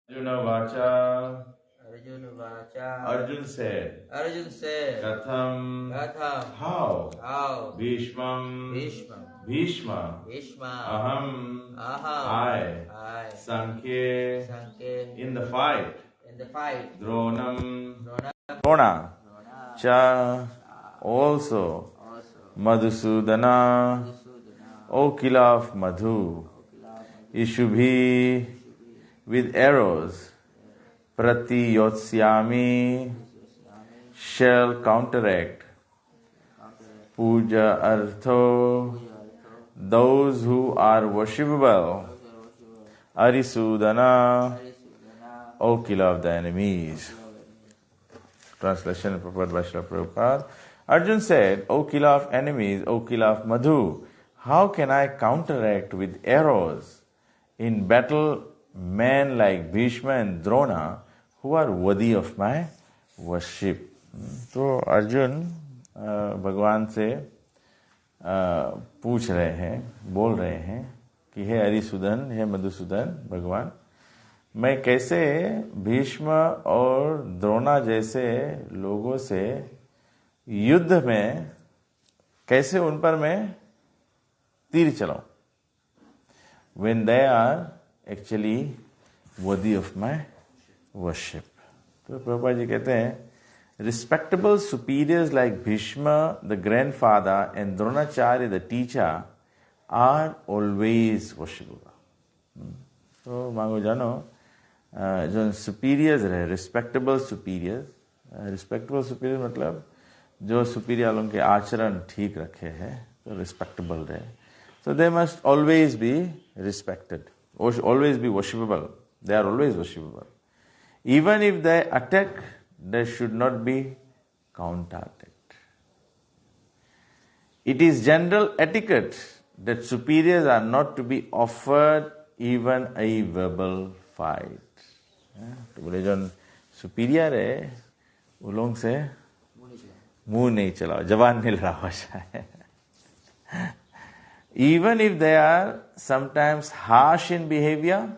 Arjuna Vacha. Arjuna Vacha. Arjun said. Arjun said. Katham. Katham. How? How? Bhishmam. Bhishma. Bhishma. Bhishma. Aham. Aham. I. Sankhya. Sankhya. In the fight. In the fight. Dronam. Drona. Drona. Cha. Also. Madhusudana. O killer of Madhu. Ishubhi. With arrows. Pratiyotsyami. Shall counteract. Puja artho. Those who are worshipable. Arisudana. O killer of the enemies. Translation prepared by Srila Prabhupada. Arjun said, O killer of enemies, O killer of Madhu, how can I counteract with arrows in battle men like Bhishma and Drona who are worthy of my worship? तो अर्जुन भगवान से पूछ रहे हैं, बोल रहे हैं कि हे अरिसुदन, हे मधुसूदन भगवान, मैं कैसे भीष्म और द्रोणा जैसे लोगों से युद्ध में कैसे उन पर मैं तीर चलाऊं, when they are actually worthy of my worship. तो प्रभुपाद जी कहते हैं, respectable superiors like Bhishma, the grandfather, and Dronacharya, the teacher, are always worshipable. तो मांगो जानो, जो superiors रहे, respectable superiors मतलब जो superior वालों के आचरण ठीक रखे हैं, तो respectable रहे. So they must always be respected, always be worshipable. They are always worshipable. Even if they attack, they should not be counterattacked. It is general etiquette that superiors are not to be offered even a verbal fight. तो बोले जो superior है वो लोग से मुंह नहीं चलाओ, जबान नहीं लड़ाओ जाए. Even if they are sometimes harsh in behavior,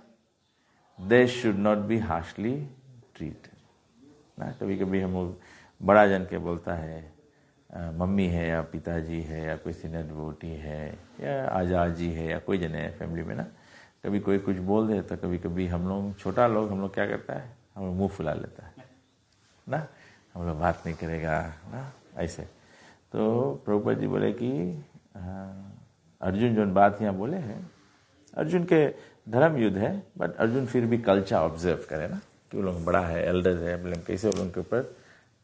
they should not be harshly treated. ना कभी कभी हम बड़ा जन के बोलता है, मम्मी है या पिताजी है या कोई सीनियर डिवोटी है या आजाद जी है या कोई जन है फैमिली में ना, कभी कोई कुछ बोल दे तो कभी कभी हम लोग छोटा लोग हम लोग क्या करता है, हम लोग मुंह फुला लेता है ना, हम लोग बात नहीं करेगा ना ऐसे. तो प्रभुपाद जी बोले कि अर्जुन जो बात यहाँ बोले हैं, अर्जुन के धर्म युद्ध है, बट अर्जुन फिर भी कल्चर ऑब्जर्व करे ना कि वो लोग बड़ा है, एल्डर है, बोले कैसे वो लोग के ऊपर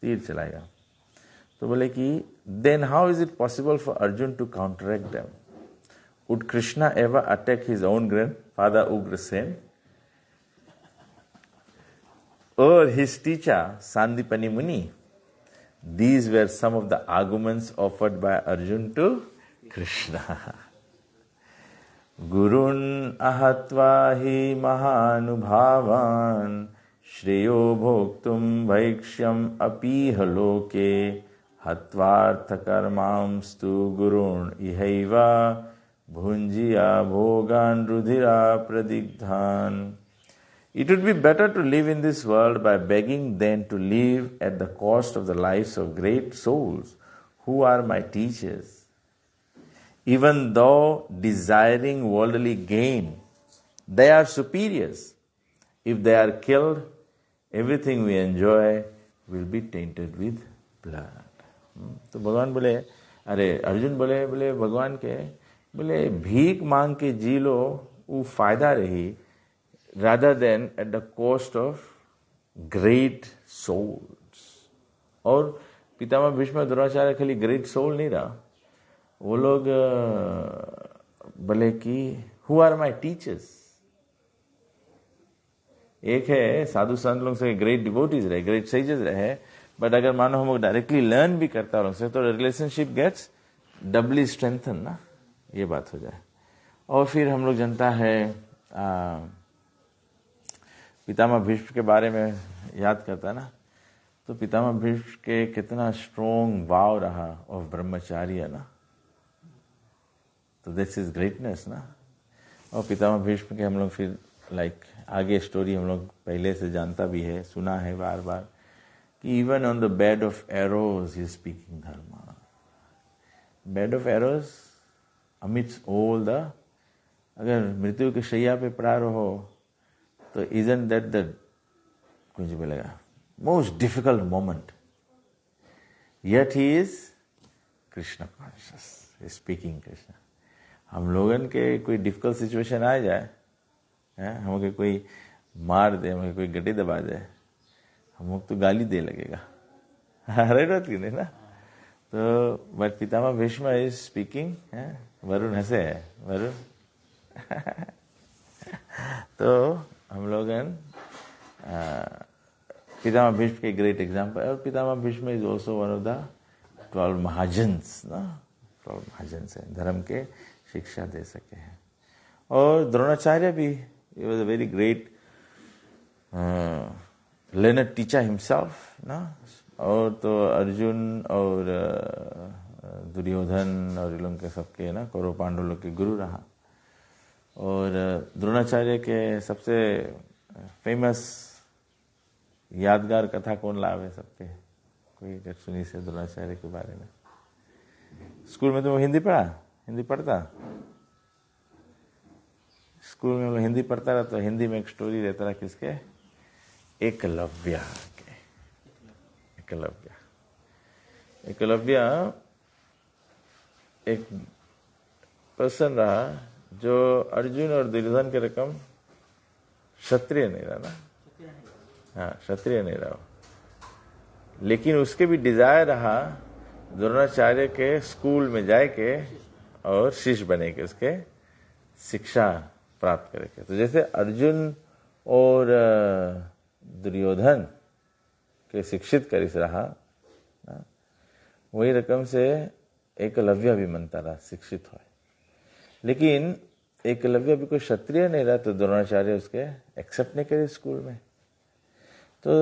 तीर चलाएगा. तो बोले कि then how is it possible for Arjun to counteract them? Would Krishna ever attack his own grandfather Ugrasen और हिज टीचर सांदीपनि मुनि? These were some of the arguments offered by Arjun to Krishna. Gurun ahatva hi mahanubhavan shreyo bhoktum vaikshyam apiha loke hatvartha karmamstu gurun ihaiva bhunjiya bhogan rudhira pradigdhan. It would be better to live in this world by begging than to live at the cost of the lives of great souls who are my teachers. Even though desiring worldly gain, they are superiors. If they are killed, everything we enjoy will be tainted with blood. तो भगवान बोले, अरे अर्जुन बोले भगवान के बोले भीख मांग के जी लो वो फायदा रही, rather than at the cost of great souls. और पितामह भीष्म द्रोणाचार्य खाली ग्रेट सोल नहीं रहा, वो लोग बोले कि हु आर माई टीचर्स. एक है साधु संत लोग से ग्रेट डिवोटीज रहे, ग्रेट सेजेस रहे, बट अगर मानो हम लोग डायरेक्टली लर्न भी करता रहो से तो रिलेशनशिप गेट्स डबली स्ट्रेंथन ना, ये बात हो जाए. और फिर हम लोग जनता है पितामह भीष्म के बारे में याद करता है ना, तो पितामह भीष्म के कितना स्ट्रॉन्ग वाव रहा ऑफ ब्रह्मचार्य ना, तो दिस इज ग्रेटनेस ना. और पितामह भीष्म के हम लोग फिर लाइक आगे स्टोरी हम लोग पहले से जानता भी है, सुना है बार बार कि even on the bed of arrows he speaking Dharma. Bed of arrows amidst all the, अगर मृत्यु की शैया पे पड़ा रहो तो इजंट दैट द कुछ बोलेगा most difficult moment, yet he is Krishna conscious, speaking Krishna. हम लोगन के कोई डिफिकल्ट सिचुएशन आ जाए, हमको कोई मार दे, हमको कोई गड्ढे दबा दे, हम लोग तो गाली दे लगेगा, राइट कि नहीं ना. तो but Pitamah Bhishma is speaking. Varun हंसे है, वरुण. तो हम लोगन पितामह भीष्म के ग्रेट एग्जाम्पल. और Pitamah Bhishma is also one of the 12 महाजन्स ना. 12 महाजन्स है, धर्म के शिक्षा दे सके हैं. और द्रोणाचार्य भी, he was a very great learned teacher himself ना. और तो अर्जुन और दुर्योधन और इन लोग के सबके ना कौरव पांडव लोग के गुरु रहा. और द्रोणाचार्य के सबसे फेमस यादगार कथा कौन लावे सबके, कोई जब सुनी से द्रोणाचार्य के बारे में. स्कूल में तो वो हिंदी पढ़ा, हिंदी पढ़ता, स्कूल में वो हिंदी पढ़ता रहा. तो हिंदी में एक स्टोरी रहता रहा किसके, एकलव्य के. एकलव्य, एकलव्य एक पर्सन रहा जो अर्जुन और दुर्योधन के रकम क्षत्रिय नहीं रहा ना. हाँ, क्षत्रिय नहीं रहा, लेकिन उसके भी डिजायर रहा द्रोणाचार्य के स्कूल में जाए के और शिष्य बने के उसके शिक्षा प्राप्त करेंगे. तो जैसे अर्जुन और दुर्योधन के शिक्षित करिस रहा, वही रकम से एकलव्य भी मनता रहा शिक्षित हो. लेकिन एकलव्य भी कोई क्षत्रिय नहीं रहा, तो द्रोणाचार्य उसके एक्सेप्ट नहीं करे स्कूल में. तो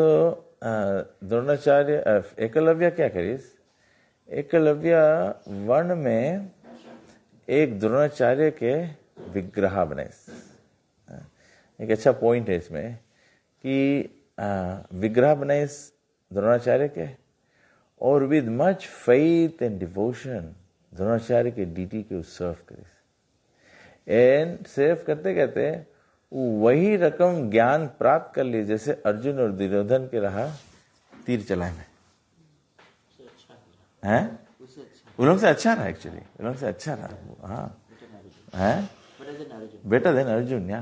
द्रोणाचार्य एकलव्य क्या करिस, एकलव्य वर्ण में एक द्रोणाचार्य के विग्रह बनाए. एक अच्छा पॉइंट है इसमें कि विग्रह बनाए द्रोणाचार्य के, और with much faith and devotion Dronacharya के डीटी के सर्व करे. एंड सर्व करते करते वही रकम ज्ञान प्राप्त कर ली जैसे अर्जुन और दुर्योधन के रहा तीर चलाए में. हैं उन लोग से अच्छा रहा, एक्चुअली उन लोग से अच्छा रहा. हाँ है बेटर देन अर्जुन या.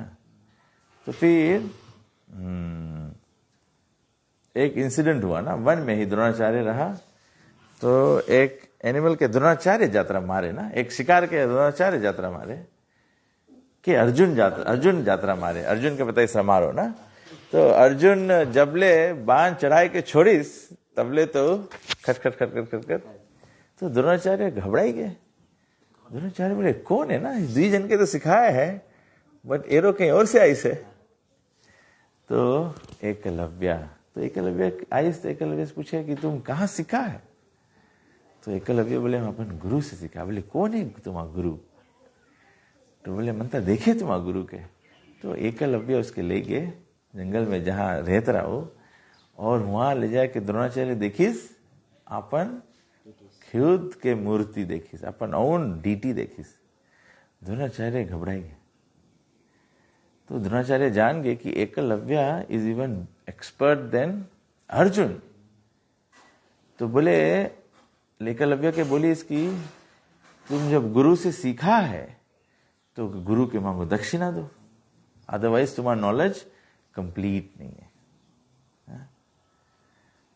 तो फिर एक इंसिडेंट हुआ ना, वन में ही द्रोणाचार्य रहा. तो एक एनिमल के द्रोणाचार्य यात्रा मारे ना, एक शिकार के द्रोणाचार्य यात्रा मारे कि अर्जुन यात्रा मारे. अर्जुन के बताइए समारोह ना. तो अर्जुन जबले बाण चढ़ाई के छोड़ीस तबले तो खट खट खट खट खट खट. तो द्रोणाचार्य घबराई गए. द्रोणाचार्य बोले कौन है ना, 2 जन के तो सिखाया है, बट एरो कहीं और से आई से. तो एकलव्य, तो एकलव्य आई से एकलव्य से पूछे कि तुम कहाँ सीखा है. तो एकलव्य बोले हम अपन गुरु से सीखा. बोले कौन है तुम्हारा गुरु. तो बोले मनता देखे तुम्हारा गुरु के. तो एकलव्य उसके ले गए जंगल में जहाँ रहता रहा हो, और वहां ले जाके द्रोणाचार्य देखिस अपन खुद के मूर्ति देखिस, अपन ओन डीटी देखिस. द्रोणाचार्य घबराई गए. तो द्रोणाचार्य जान गए कि Eklavya is even expert than Arjun. तो बोले एकलव्य के बोली इसकी तुम जब गुरु से सीखा है तो गुरु के मांगो दक्षिणा दो, अदरवाइज तुम्हारा नॉलेज कंप्लीट नहीं है.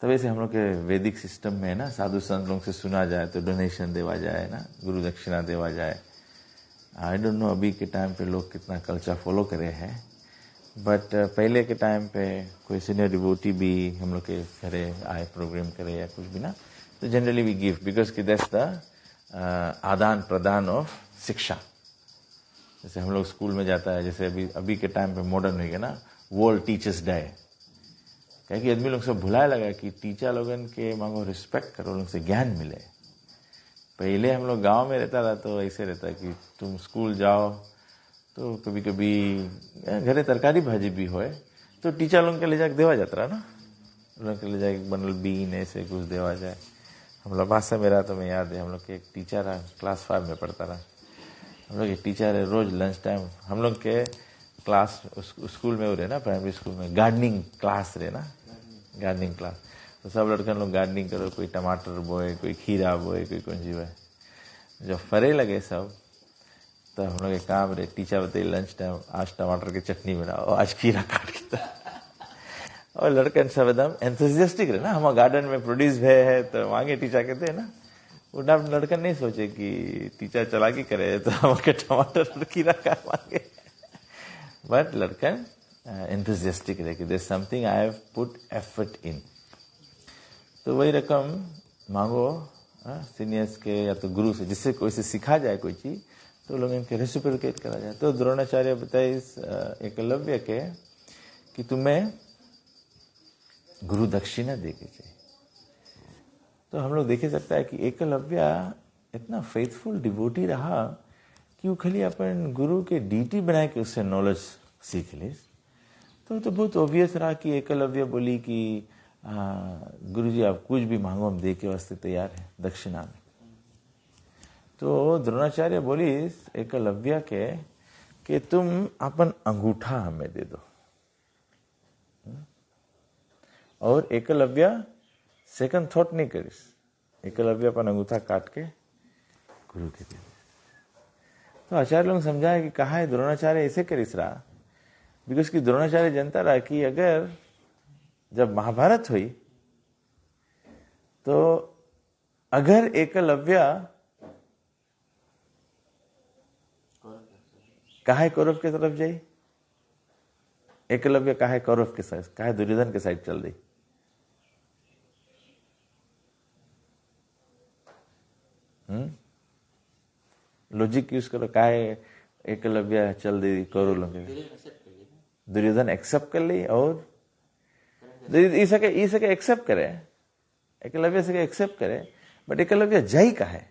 तो वैसे हम लोग के वैदिक सिस्टम में ना, साधु संत लोग से सुना जाए तो डोनेशन देवा जाए ना, गुरु दक्षिणा देवा जाए. आई डोंट नो अभी के टाइम पे लोग कितना कल्चर फॉलो करे हैं, बट पहले के टाइम पे कोई सीनियर डिवोटी भी हम लोग के घरे आए प्रोग्राम करे या कुछ भी ना, तो जनरली वी गिव बिकॉज कि दैट्स द आदान प्रदान ऑफ शिक्षा. जैसे हम लोग स्कूल में जाता है, जैसे अभी के टाइम पे मॉडर्न हो गया ना, वर्ल्ड टीचर्स डे, क्या कि आदमी लोग सब भुलाए लगा कि टीचर लोगन के मांगो रिस्पेक्ट करो, लोग से ज्ञान मिले. पहले हम लोग गांव में रहता था तो ऐसे रहता कि तुम स्कूल जाओ तो कभी कभी घरे तरकारी भाजी भी होए तो टीचर लोग के ले जाके देवा जाता रहा ना, लोग के ले जाके बनल बीन ऐसे कुछ देवा जाए। हम लोग भाषा मेरा तो मैं याद है, हम लोग के एक टीचर रहा, क्लास 5 में पढ़ता रहा। हम लोग एक टीचर है, रोज लंच टाइम हम लोग के क्लास स्कूल में वो रहे ना, प्राइमरी स्कूल में गार्डनिंग क्लास रहे ना, गार्डनिंग क्लास। तो सब लड़के लोग गार्डनिंग करो, कोई टमाटर बोए, कोई खीरा बोए, कोई कौन सी बोए। जब फरे लगे सब तो हम लोग एक काम रहे, टीचर बताइए लंच टाइम आज टमाटर की चटनी बनाओ, आज खीरा काट के और लड़कन सब एकदम एंथुसियास्टिक रहे ना, हम गार्डन में प्रोड्यूस भय है तो मांगे टीचर कहते हैं ना, वो लड़कन नहीं सोचे कि टीचर चालाकी करे तो हम टमाटर और खीरा का मांगे, बट लड़कन एंथुसियास्टिक रहे कि there something I have put effort in. तो वही रकम मांगो सीनियर्स के या तो गुरु से, जिससे कोई से सिखा जाए कोई चीज तो लोग इनके रेसिप्रोकेट करा जाए। तो द्रोणाचार्य बताए इस एकलव्य के कि तुम्हें गुरु दक्षिणा देके चाहिए। तो हम लोग देखे सकता है कि एकलव्य इतना फेथफुल डिवोटी रहा कि वो खाली अपन गुरु के डीटी बनाए के उससे नॉलेज सीख ले। तो बहुत ऑब्वियस रहा कि एकलव्य बोली कि गुरु जी आप कुछ भी मांगो हम दे के वास्ते तैयार है दक्षिणा में। तो द्रोणाचार्य बोली एकलव्य के कि तुम अपन अंगूठा हमें दे दो, और एकलव्य सेकंड थॉट नहीं करिस, एकलव्य अपन अंगूठा काट के गुरु के दे दे। तो आचार्य लोग समझाए कि कहा है द्रोणाचार्य ऐसे करिस रहा, बिकॉज कि द्रोणाचार्य जानता रहा कि अगर जब महाभारत हुई तो अगर एकलव्य काहे कौरव के तरफ जाई, एकलव्य काहे कौरव के साइड, काहे दुर्योधन के साइड चल दी, लॉजिक यूज करो, काहे एकलव्य चल दी कौरव लोग, दुर्योधन एक्सेप्ट कर ली और ई सके एक्सेप्ट करे, एकलव्य से एक्सेप्ट करे, बट एकलव्य जाई का है,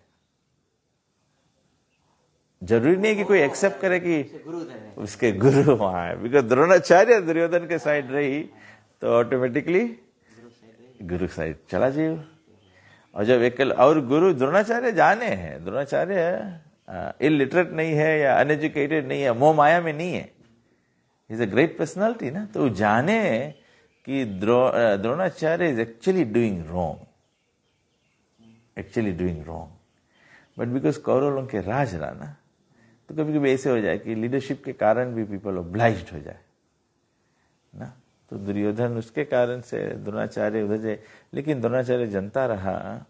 जरूरी नहीं कि कोई एक्सेप्ट करे कि उसके गुरु वहां है, बिकॉज द्रोणाचार्य दुर्योधन के साइड रही तो ऑटोमेटिकली गुरु साइड चला जाइए। और जब और गुरु द्रोणाचार्य जाने हैं, द्रोणाचार्य इलिटरेट नहीं है या अनएजुकेटेड नहीं है, मोह माया में नहीं है, इज अ ग्रेट पर्सनालिटी ना, तो जाने कि Dronacharya is actually doing wrong, but because Kaurav लोग के राज रहा ना, तो कभी कभी ऐसे हो जाए कि लीडरशिप के कारण भी पीपल ऑब्लाइज्ड हो जाए ना। तो दुर्योधन उसके कारण से द्रोणाचार्य उधर जाए, लेकिन द्रोणाचार्य जनता रहा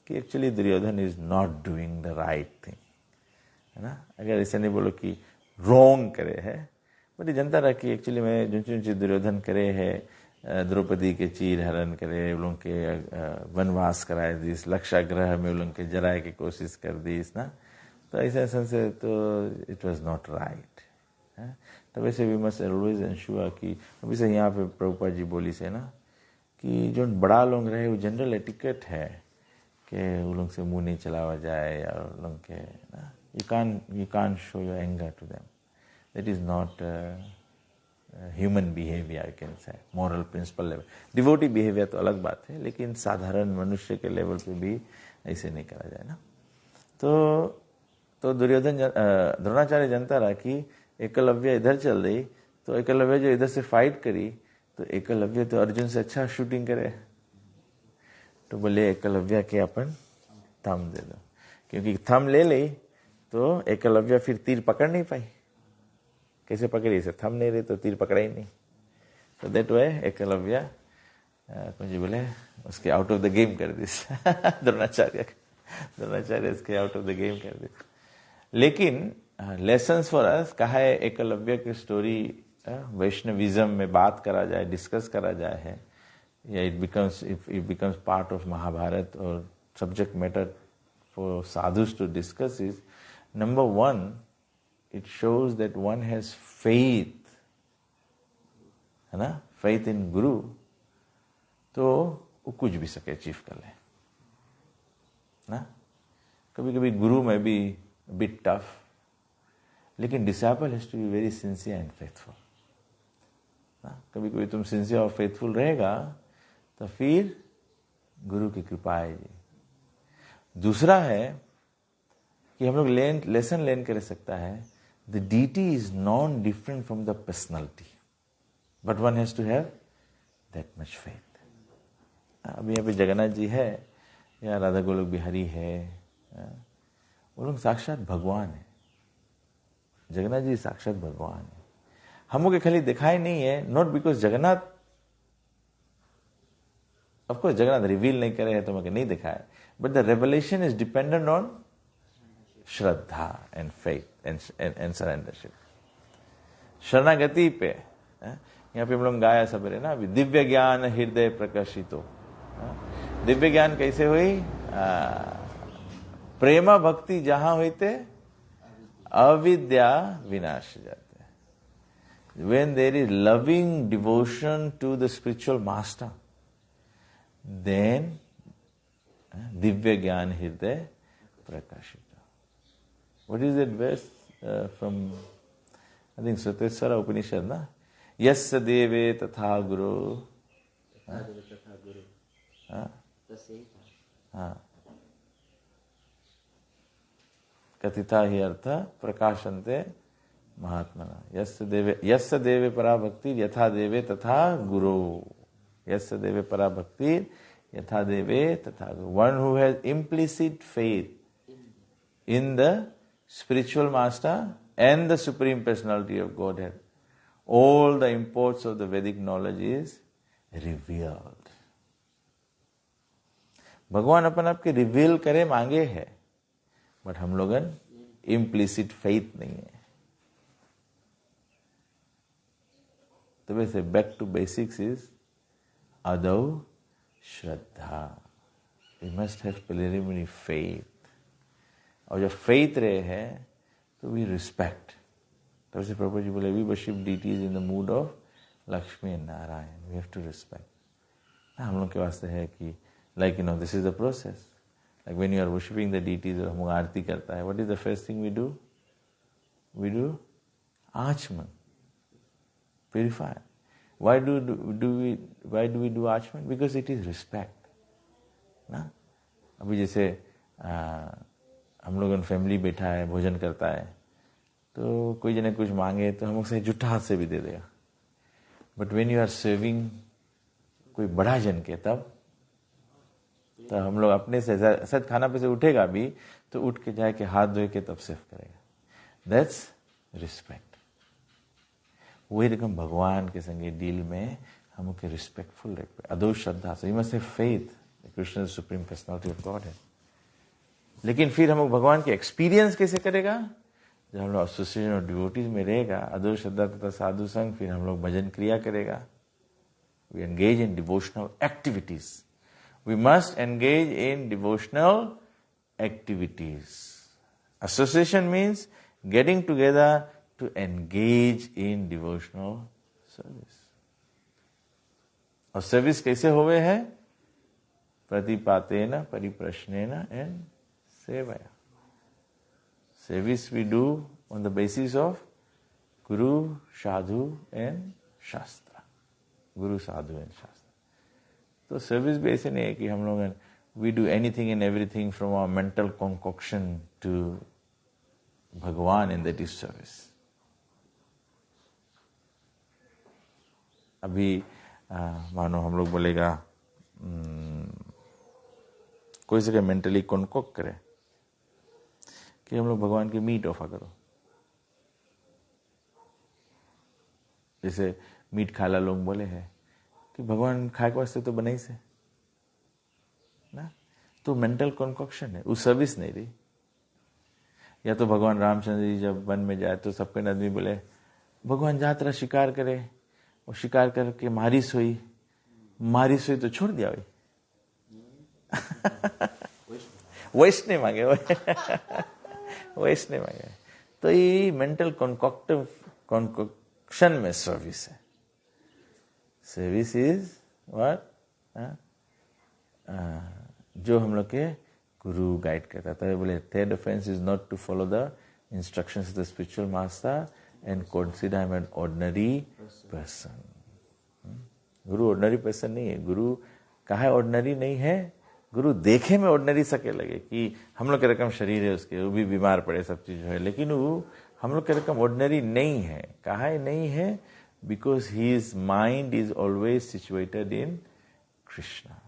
कि actually Duryodhan is not doing the right thing, है ना। अगर ऐसे नहीं बोलो कि रॉन्ग करे है, बट जनता रहा कि एक्चुअली मैं जो चीज दुर्योधन करे है, द्रौपदी के चीर हरण करे, उन लोगों के वनवास कराए दिस, लक्षाग्रह में उन लोगों के जराए की कोशिश कर दिस ना, तो ऐसे से तो इट वाज नॉट राइट। तो वैसे वी मस्ट ऑलवेज एंश्योर कि अभी से यहाँ पे प्रभुपाद जी बोली से ना कि जो बड़ा लोग रहे वो जनरल एटिकेट है कि वो लोग से मुंह नहीं चलावा जाए, या उन लोग के ना you can show your anger to them, that is not human behaviour, I can say moral principle level. Devotee behaviour तो अलग बात है, लेकिन साधारण मनुष्य के लेवल पे भी ऐसे नहीं करा जाए ना। तो दुर्योधन द्रोणाचार्य जानता रहा कि एकलव्य इधर चल रही, तो एकलव्य जो इधर से फाइट करी तो एकलव्य तो अर्जुन से अच्छा शूटिंग करे, तो बोले एकलव्य के अपन थम दे दो, क्योंकि थम ले ली तो एकलव्य फिर तीर पकड़ नहीं पाई, कैसे पकड़ी, इसे थम नहीं रही तो तीर पकड़ा ही नहीं। तो दैट वे एकलव्य कुछ बोले उसके आउट ऑफ द गेम कर दिस द्रोणाचार्य इसके आउट ऑफ द गेम कर दिस। लेकिन लेसन्स फॉर अस कहा है, एकलव्य की स्टोरी वैष्णविज्म में बात करा जाए, डिस्कस करा जाए है, या it becomes part of Mahabharata और सब्जेक्ट मैटर फॉर साधुस to discuss is, number 1 it shows that one has faith, है ना, faith in गुरु, तो वो कुछ भी सके अचीव कर ले ना। कभी कभी गुरु में भी बिट टफ, लेकिन disciple has to be very sincere and faithful. कभी कभी तुम सिंसियर और फेथफुल रहेगा तो फिर गुरु की कृपा आएगी। दूसरा है कि हम लोग लेसन लेन कर सकता है, the deity is non different from the personality, but one has to have that much faith. अभी यहाँ पे जगन्नाथ जी है या राधा गोलोक बिहारी है, वो लोग साक्षात भगवान है। जगन्नाथ जी साक्षात भगवान है। हम लोग खाली दिखाई नहीं है, not because Jagannath, of course Jagannath reveal नहीं करे है तो मुझे नहीं दिखाया, but the revelation is dependent on shraddha and faith and surrendership, शरणागति पे। यहाँ पे हम लोग गाया सबरे ना, अभी दिव्य ज्ञान हृदय प्रकाशितो। दिव्य ज्ञान कैसे हुई? प्रेमा भक्ति जहां हुई थे अविद्या विनाश जाते। When there is loving devotion to the spiritual master, then divya gyan hriday prakashita. What is that verse from, I think Suteswara Upanishad, na? Yasya deve tatha guru. कथिता ही अर्थ प्रकाशन्ते महात्मना। यस्य देवे परा भक्ति यथा देवे तथा गुरु। यस्य देवे परा भक्ति यथा देवे तथा गुरु। One who has implicit faith in the spiritual master and the supreme personality of Godhead, all the imports of the Vedic knowledge is revealed. भगवान अपन आपके रिवील करे मांगे है, बट हम लोगन इम्प्लिसिट फेथ नहीं है। तो वैसे बैक टू बेसिक्स इज आदौ श्रद्धा। We must have preliminary faith, और जब फेथ रहे है तो वी रिस्पेक्ट। तो वैसे प्रभु जी बोले we worship deities in the mood of Lakshmi and Narayan, we have to respect. हम लोग के वास्ते है कि like you know this is the process, like when you are worshipping the deities और हम लोग आरती करता है, what is the first thing we do? We do आचमन, purify. Why do we do आचमन? Because it is respect, ना? अभी जैसे हम लोग फैमिली बैठा है, भोजन करता है, तो कोई जने कुछ मांगे तो हम उसे जुट्ठा हाथ से भी दे देगा। But when you are serving कोई बड़ा जन के, तब तो हम लोग अपने से सच खाना पे से उठेगा भी तो उठ के जाके हाथ धोए के तब सेव करेगा। That's respect. वही रकम भगवान के संगे डील में हम के रिस्पेक्टफुल रहे, अदो श्रद्धा से। You must have faith, Krishna is supreme personality of God है। लेकिन फिर हम भगवान के एक्सपीरियंस कैसे करेगा? जब हम लोग एसोसिएशन ऑफ डिवोटीज में रहेगा, अदो श्रद्धा तथा साधु संग, फिर हम लोग भजन क्रिया करेगा। We engage in devotional activities. We must engage in devotional activities. Association means getting together to engage in devotional service. और सर्विस कैसे हुए है? प्रतिपातेन परिप्रश्नेन एंड सेवया। Service we do on the basis of Guru, Sadhu and Shastra. Guru, Sadhu and Shastra. तो service भी ऐसे नहीं है कि हम लोग we do anything and everything from our mental concoction to भगवान in that is service. अभी मानो हम लोग बोलेगा कोई से मेंटली कॉन्कोक करे कि हम लोग भगवान की मीट ऑफर करो। जैसे मीट खाला लोग बोले हैं कि भगवान खाए के वास्ते तो बनाई से ना, तो मेंटल कॉन्कोक्शन है, उस सर्विस नहीं रही। या तो भगवान रामचंद्र जी जब वन में जाए तो सबके आदमी बोले भगवान जात्रा शिकार करे, और शिकार करके मारिस हुई तो छोड़ दिया हुई। वैष्णव नहीं मांगे, वैष्णव नहीं मांगे। तो ये मेंटल कॉन्कोक्शन में सर्विस है। Service is what? जो हम लोग के गुरु गाइड करता था। बोले third offence is not to follow the instructions of the spiritual master and consider him an ordinary person. Guru ordinary person नहीं है. गुरु कहा ऑर्डिनरी नहीं है? गुरु देखे में ऑर्डिनरी सके लगे कि हम लोग के रकम शरीर है उसके, वो भी बीमार पड़े, सब चीज है, लेकिन वो हम लोग के रकम ऑर्डिनरी नहीं है. कहा है नहीं है? Because his mind is always situated in Krishna.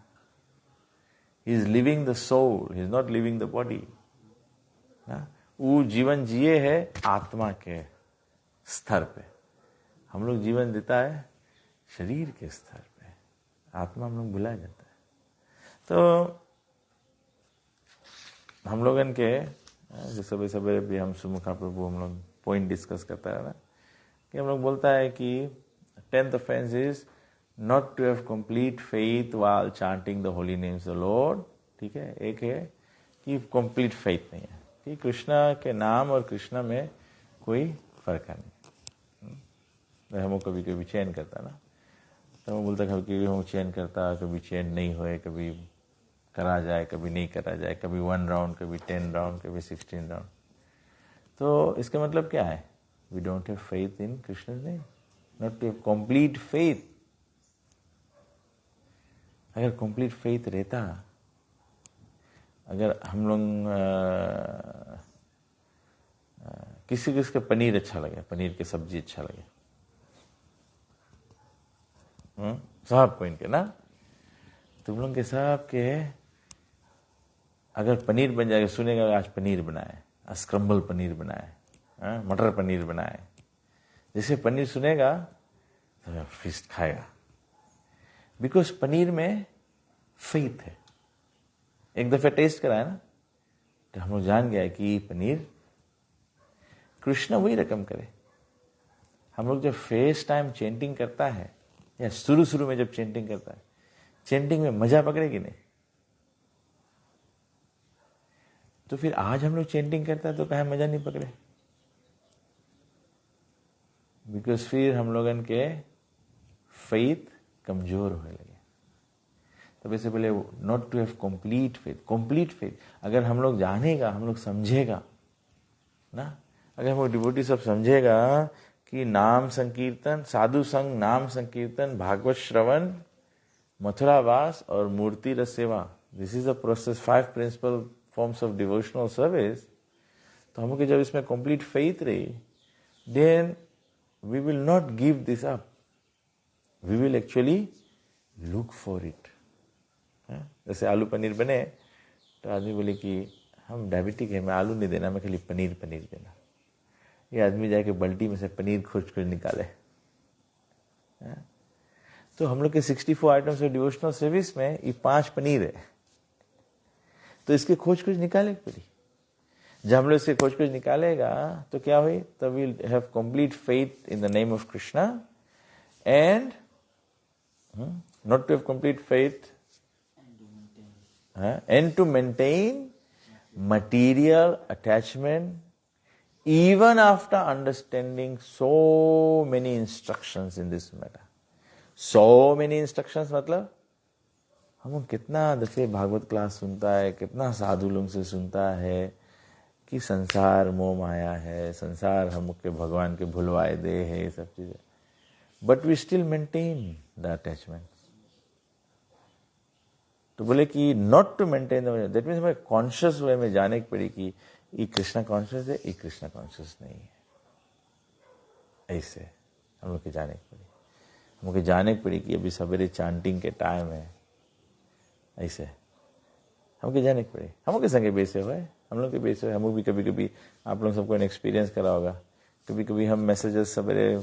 He is living the soul, he is not living the body. वो जीवन जिए है आत्मा के स्तर पे. हम लोग जीवन देता है शरीर के स्तर पे. आत्मा हम लोग भुला जाता है. तो हम लोगन के जो सवेरे सवेरे भी हम सुमुखा प्रभु हम लोग पॉइंट डिस्कस करता है ना, कि हम लोग बोलता है कि 10th offense is not to have complete faith while chanting the holy names of the Lord. ठीक है. एक है कि कंप्लीट फेथ नहीं है, कि कृष्णा के नाम और कृष्णा में कोई फर्क नहीं. हम कभी कभी चयन करता ना, तो वो बोलता कभी हम चयन करता, कभी चयन नहीं होए, कभी करा जाए, कभी नहीं करा जाए, कभी 1 राउंड, कभी 10 राउंड, कभी 16 राउंड. तो इसका मतलब क्या है? We don't have faith in Krishna name, not to have complete faith. अगर कंप्लीट फेथ रहता, अगर हम लोग किसी किसके पनीर अच्छा लगे, पनीर की सब्जी अच्छा लगे, सब को इनके ना, तुम लोग के सब के अगर पनीर बन जाएगा, सुनेगा आज पनीर बनाए, आज स्क्रम्बल पनीर बनाए, मटर पनीर बनाए, जैसे पनीर सुनेगा तो फिस्ट खाएगा. बिकॉज पनीर में फेथ है. एक दफे टेस्ट कराया ना, तो हम लोग जान गया कि पनीर कृष्ण वही रकम करे. हम लोग जब फेस्ट टाइम चेंटिंग करता है, या शुरू में जब चेंटिंग करता है, चेंटिंग में मजा पकड़ेगी नहीं. तो फिर आज हम लोग चेंटिंग करता है तो कहीं मजा नहीं पकड़े. बिकॉज फिर हम लोगन के फेथ कमजोर होने लगे. तो वैसे बोले not to have complete faith. Complete faith अगर हम लोग जानेगा, हम लोग समझेगा ना, अगर वो डिवोटी सब समझेगा कि नाम संकीर्तन, साधु संग, नाम संकीर्तन, भागवत श्रवण, मथुरावास और मूर्ति रस सेवा, this is the process, 5 principle forms of devotional service. तो हमको जब इसमें कंप्लीट फेथ रही, then we will not give this up, we will actually look for it. जैसे आलू पनीर बने तो आदमी बोले कि हम डायबिटिक है, मैं आलू नहीं देना, मैं खाली पनीर देना. ये आदमी जाके बल्टी में से पनीर खोज निकाले. तो हम लोग के 64 आइटम्स ऑफ डिवोशनल सर्विस में ये 5 पनीर है, तो इसके खोज निकाले पड़ी. जब हम लोग इसके खोज निकालेगा तो क्या हुई? तब we have complete faith in the name of Krishna. And not to have complete faith and to maintain material attachment even after understanding so many instructions in this matter. So many instructions मतलब हम कितना दफे Bhagavat class सुनता है, कितना साधु लोग से सुनता है कि संसार मोह माया है, संसार हमके भगवान के भुलवाए दे है, ये सब चीजें. But we still maintain the attachment. तो बोले कि not to maintain that means हमें कॉन्शियस वे में जाने की पड़ी कि ये कृष्णा कॉन्शियस है, ये कृष्णा कॉन्शियस नहीं है. ऐसे हम लोग के जाने की पड़ी. हम लोग जाने की पड़ी कि अभी सवेरे चांटिंग के टाइम है. ऐसे हमको जाने की पड़ी. हम लोग के संगे बेसे हुए, हम लोग के बेसे हुए. हम लोग भी कभी कभी, आप लोग सबको एक्सपीरियंस करा होगा, कभी कभी हम मैसेजेस सवेरे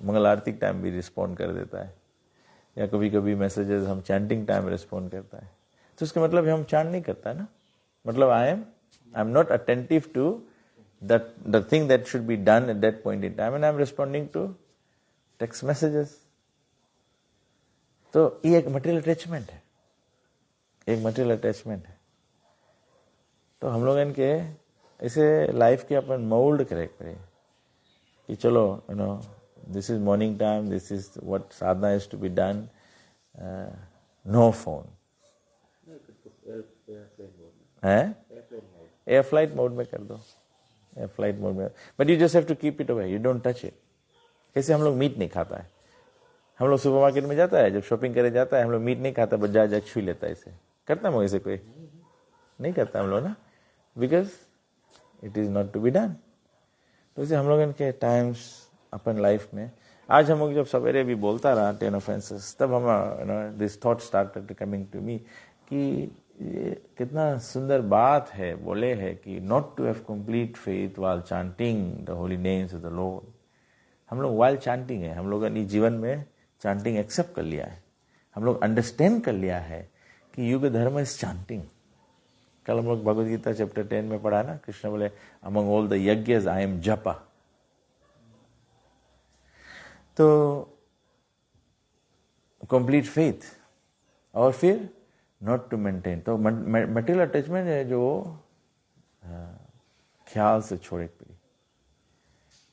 मंगल आरती टाइम भी रिस्पॉन्ड कर देता है, या कभी कभी मैसेजेस हम चैंटिंग टाइम रिस्पॉन्ड करता है. तो उसका मतलब हम चैंट नहीं करता है ना, मतलब I am not attentive to the thing that should be done at that point in time, and I am responding to text messages. तो ये एक मटेरियल अटैचमेंट है, एक मटेरियल अटैचमेंट है. तो हम लोग इनके ऐसे लाइफ के अपन मोल्ड करे पड़े कि चलो you know this is morning time, this is what sadhana is to be done. No phone. Airplane mode में कर दो. फ्लाइट मोड में, but you just have to keep it away, you don't touch it. कैसे हम लोग meet नहीं खाता है, हम लोग सुपरमार्केट में जाता है, जब शॉपिंग करे जाता है, हम लोग मीट नहीं खाता, बस जा छू लेता है। इसे करता है ऐसे कोई नहीं करता हम लोग ना, because it is not to be done. तो इसे हम लोग के टाइम्स अपन लाइफ में, आज हम लोग जब सवेरे भी बोलता रहा 10 ऑफेंसेस, तब हम this thought started coming to me कि ये कितना सुंदर बात है, बोले है कि not to have complete faith while chanting the holy names of the Lord. हम लोग व्हाइल चांटिंग है, हम लोगों ने जीवन में चांटिंग एक्सेप्ट कर लिया है, हम लोग अंडरस्टैंड कर लिया है कि युग धर्म इज चांटिंग। कल हम लोग भगवद गीता चैप्टर 10 में पढ़ा ना, कृष्ण बोले अमंग ऑल द यज्ञस आई एम जपा। तो कंप्लीट फेथ, और फिर नॉट टू मेंटेन, तो मटेरियल अटैचमेंट है जो ख्याल से छोड़े पड़ी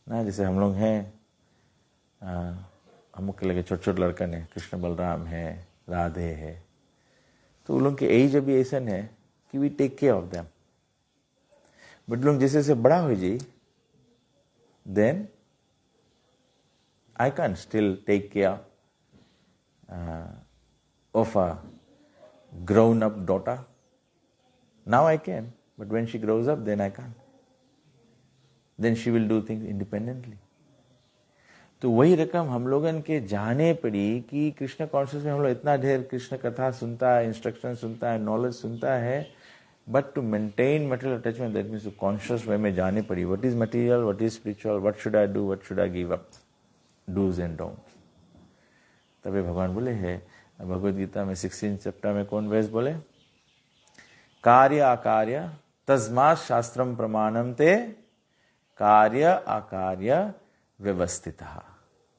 ना। जैसे हम लोग हैं, हम लोग के लगे छोटे छोटे लड़कन है, कृष्ण बलराम है, राधे है, तो उन लोग की एज अभी ऐसा है कि we take care of them. But लोग जैसे जैसे बड़ा हो जाए, then I can still take care of a grown up daughter. Now I can, but when she grows up, then I can't. Then she will do things independently. तो वही रकम हम लोगन के जाने पड़ी कि कृष्ण कॉन्शियस में हम लोग इतना ढेर कृष्ण कथा सुनता है, इंस्ट्रक्शन सुनता है, नॉलेज सुनता है, but to maintain material attachment, that means conscious way में जाने पड़ी। What is material, what is spiritual, what should I do, what should I give up, dos and don'ts. तभी भगवान बोले है भगवद गीता में 16 चैप्टर में कौन वेस बोले, कार्य अकार्य तस्मात् शास्त्रम प्रमाणम ते कार्य अकार्य व्यवस्थित।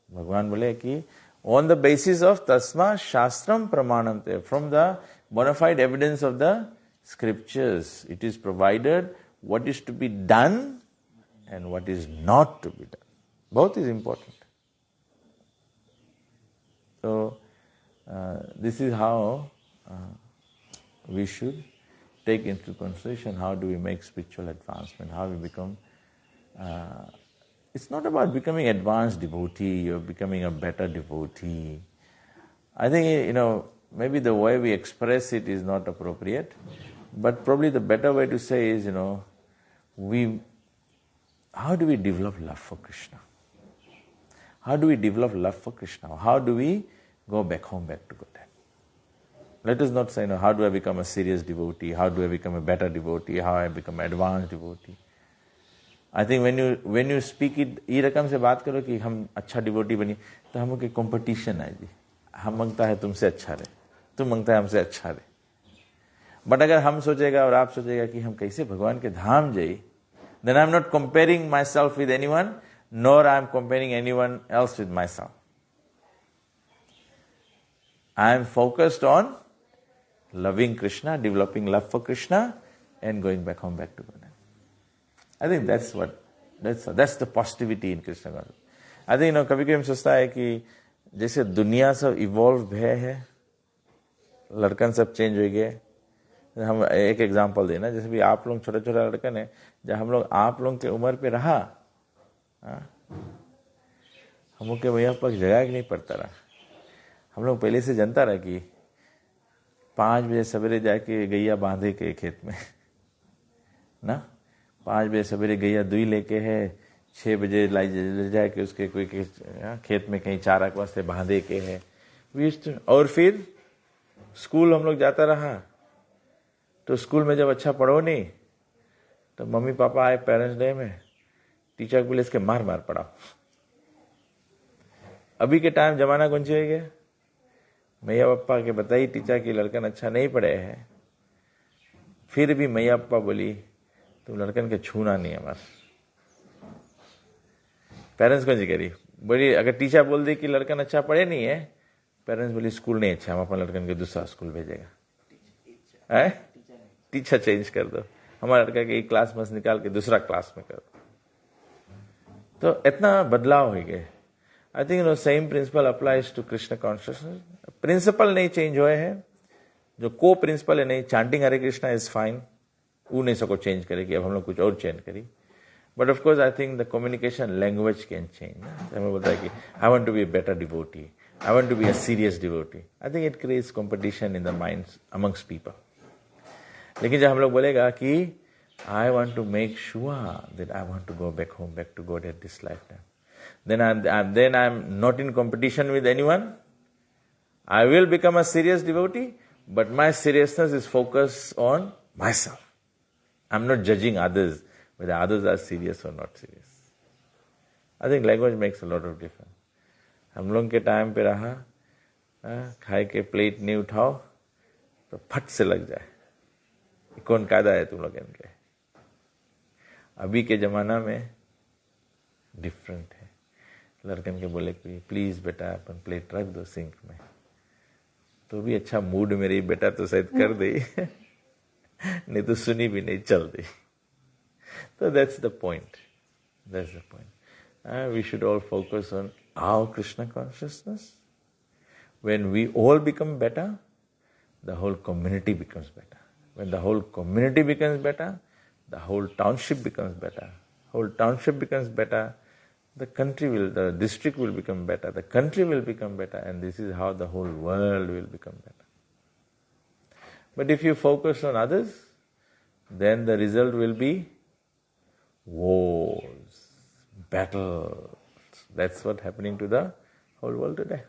भगवान बोले कि ऑन द बेसिस ऑफ तस्मात् शास्त्रम प्रमाणम ते, from the bona fide evidence of the scriptures, it is provided what is to be done and what is not to be done. बहुत इज इंपॉर्टेंट। तो this is how we should take into consideration how do we make spiritual advancement, how we become, it's not about becoming advanced devotee or becoming a better devotee. I think, maybe the way we express it is not appropriate, but probably the better way to say is, how do we develop love for Krishna? How do we develop love for Krishna? How do we go back home, back to Godhead? Let us not say, how do I become a serious devotee? How do I become a better devotee? How I become an advanced devotee? I think when you speak it, ये रकम से बात करो कि हम अच्छा devotee बनी, तो हम लोग की कंपटीशन है जी। हम मांगता है तुमसे अच्छा रहे, तुम मांगता है हमसे अच्छा रहे। बट अगर हम सोचेगा और आप सोचेगा कि हम कैसे भगवान के धाम जाए, then I am not comparing myself with anyone, nor I am comparing anyone else with myself. I am focused on loving Krishna, developing love for Krishna, and going back home, back to God. I think that's the positivity in Krishna consciousness. I think कभी-कभी हम सोचता है कि जैसे दुनिया सब evolve भय है, लड़कन सब चेंज हो गए। हम एक एग्जांपल देना, जैसे भी आप लोग छोटे छोटे लड़कन है, जब हम लोग आप लोग के उम्र पे रहा, हम लोग के भैया पर जगह नहीं पड़ता रहा। हम लोग पहले से जानता रहा कि 5 बजे सवेरे जाके गैया बांधे के खेत में ना, 5 बजे सवेरे गैया दुई लेके है, 6 बजे ले जाके उसके कोई खेत में कहीं चारा के वास्ते बांधे के है। और फिर स्कूल हम लोग जाता रहा, तो स्कूल में जब अच्छा पढ़ो नहीं, तो मम्मी पापा आए पेरेंट्स डे में, टीचर बोले इसके मार मार पढ़ाओ। अभी के टाइम जमाना कौन सी हो गया, मैया पापा के बताई टीचर की लड़कन अच्छा नहीं पढ़े है, फिर भी मैया पापा बोली तुम लड़कन के छूना नहीं है बस। पेरेंट्स कौन सी करी, बोली अगर टीचर बोल दी कि लड़कन अच्छा पढ़े नहीं है, पेरेंट्स बोली स्कूल नहीं अच्छा, हम अपने लड़कन के दूसरा स्कूल भेजेगा। टीचर चेंज कर दो, हमारा लड़का के एक क्लास में निकाल के दूसरा क्लास में कर दो। तो इतना बदलाव हो गया। I think same principle applies to Krishna consciousness. Principle नहीं चेंज हुए हैं, जो को प्रिंसिपल है नहीं, chanting Hare Krishna is fine, वो नहीं सको चेंज करे कि अब हम लोग कुछ और चेंज करी। But of course, I think the communication language can change. I want to be a better devotee. I want to be a serious devotee. I think it creates competition in the minds amongst people. लेकिन जब हम लोग बोलेगा कि I want to make sure that I want to go back home, back to God at this lifetime, then I'm not in competition with anyone. I will become a serious devotee, but my seriousness is focused on myself. I'm not judging others, whether others are serious or not serious. I think language makes a lot of difference. हम लोग के time पे रहा, खाए के plate नहीं उठाओ तो फट से लग जाए, कौन कायदा है तुम लोग इनके. अभी के जमाना में डिफरेंट है. लड़कन के बोले कि प्लीज बेटा अपन प्लेट रख दो सिंक में, तो भी अच्छा मूड में रही बेटा तो शायद कर दे, नहीं तो सुनी भी नहीं, चल दी. So that's the point. That's the point. We should all focus on our Krishna consciousness. When we all become better, the whole community becomes better. When the whole community becomes better, the whole township becomes better. Whole township becomes better, the district will become better, the country will become better, and this is how the whole world will become better. But if you focus on others, then the result will be wars, battles. That's what's happening to the whole world today.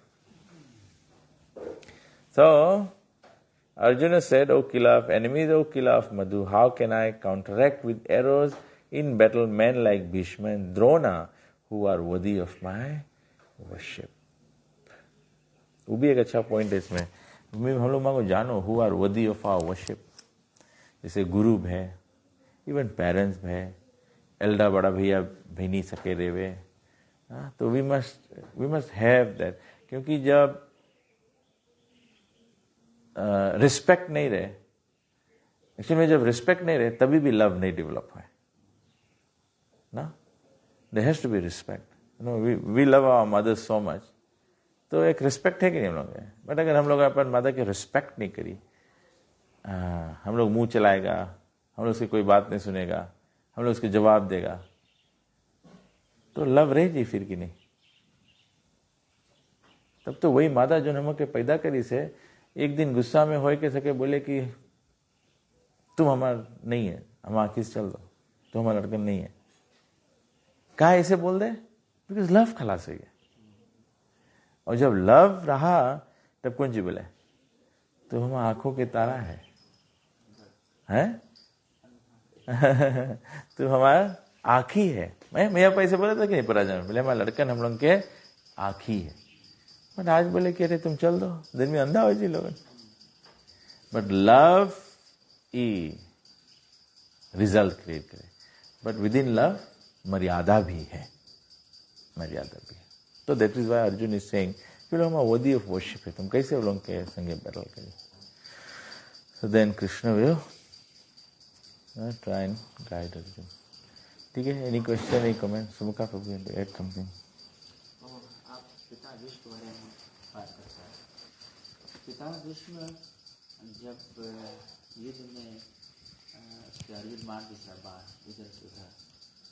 So, Arjuna said, O killer of enemies, O killer of Madhu, how can I counteract with arrows in battle men like Bhishma and Drona who are worthy of my worship? वो भी एक अच्छा point है इसमें. हम लोग मांगो जानो who are worthy of our worship. जैसे गुरु है, इवन पेरेंट्स है, एल्डा बड़ा भैया भैनी सके रेवे, तो वी मस्ट हैव दैट. क्योंकि जब रिस्पेक्ट नहीं रहे, एक्चुअली जब रिस्पेक्ट नहीं रहे तभी भी लव नहीं डेवलप है ना. There has to be respect. No, we love our mother so much, तो एक रिस्पेक्ट है कि नहीं हम लोग. बट अगर हम लोग अपन मदर की रिस्पेक्ट नहीं करी, हम लोग मुंह चलाएगा, हम लोग उसकी कोई बात नहीं सुनेगा, हम लोग उसके जवाब देगा, तो लव रहेगी फिर कि नहीं. तब तो वही माता जो नमक के पैदा करी से एक दिन गुस्सा में हो के सके बोले कि तुम हमारा नहीं है, हम आखिर चल दो, तुम हमारा लड़कन नहीं है. कहा ऐसे बोल दे? बिकॉज लव खलास हो गया. और जब लव रहा तब कौन जी बोले तो हम आंखों के तारा है, हैं? तो हमारा आँखी है. मैं पैसे बोला था कि नहीं पराजन, बोले हमारा लड़कन हम लोग के आँखी है. बट आज बोले कि अरे तुम चल दो, दिन में अंधा हो जी लोग. But love E result create करे. बट विद इन लव मर्यादा भी है, मर्यादा भी है. तो that is why Arjun is saying कि लोग हमारा वर्दी ऑफ वर्शिप है, तुम कैसे वो लोग के संगे बैटल करिए. So then Krishna will try and guide Arjuna. ठीक है. Any question, any comment? Sumukha Prabhu add something. आप पिता भीष्म के बारे में बात करते हैं. पिता भीष्म जब युद्ध में अर्जुन मार दी था बाण इधर से उधर,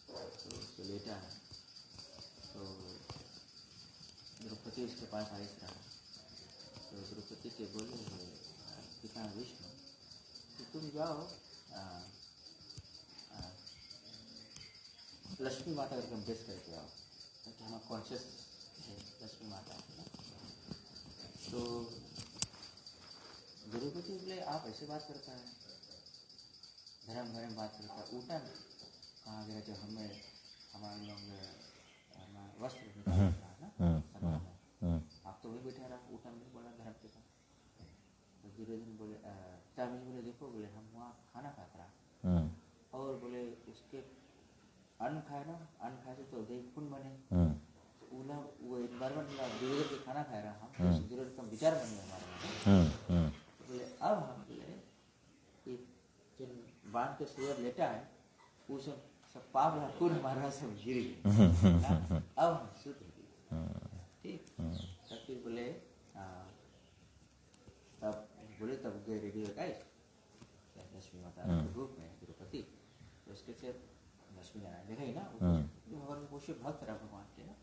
तो उसको लेटा है, तो द्रौपदी उसके पास आई था. तो द्रौपदी से बोले पिता भीष्म तो तुम जाओ लक्ष्मी माता का कंपेस करके आओ, ताकि हमारा कॉन्शियस है लक्ष्मी माता. तो द्रौपदी बोले आप ऐसे बात करता है, धर्म भरम बात करता है. ऊटन कहाँ गया जब हमें हमारे लोग वस्त्र नहीं था ना, आप तो वही बैठे रहा. ऊटन नहीं बोला धर्म के साथ. तो दुर्योधन बोले तामिल बोले देखो, बोले हम वहाँ खाना खाता रहा और बोले उसके अन्न खाए ना, अन्न खाए तो देह पुण्य बने. वो एनवायरमेंट दुर्योधन के खाना खाए रहा हम, दुर्योधन का विचार बन गया हमारे. बोले अब हम बोले कि जो बाण के सुअर लेटा है वो सब पाप पूर्ण हमारा सब गिर गया. अब हम शुद्ध हो गए. ठीक. तब फिर बोले तब गए रेडी हो गए लक्ष्मी माता रूप में द्रौपदी. तो उसके से लक्ष्मी नारायण देखा ही ना, भगवान में पोषे भक्त रहा भगवान के ना।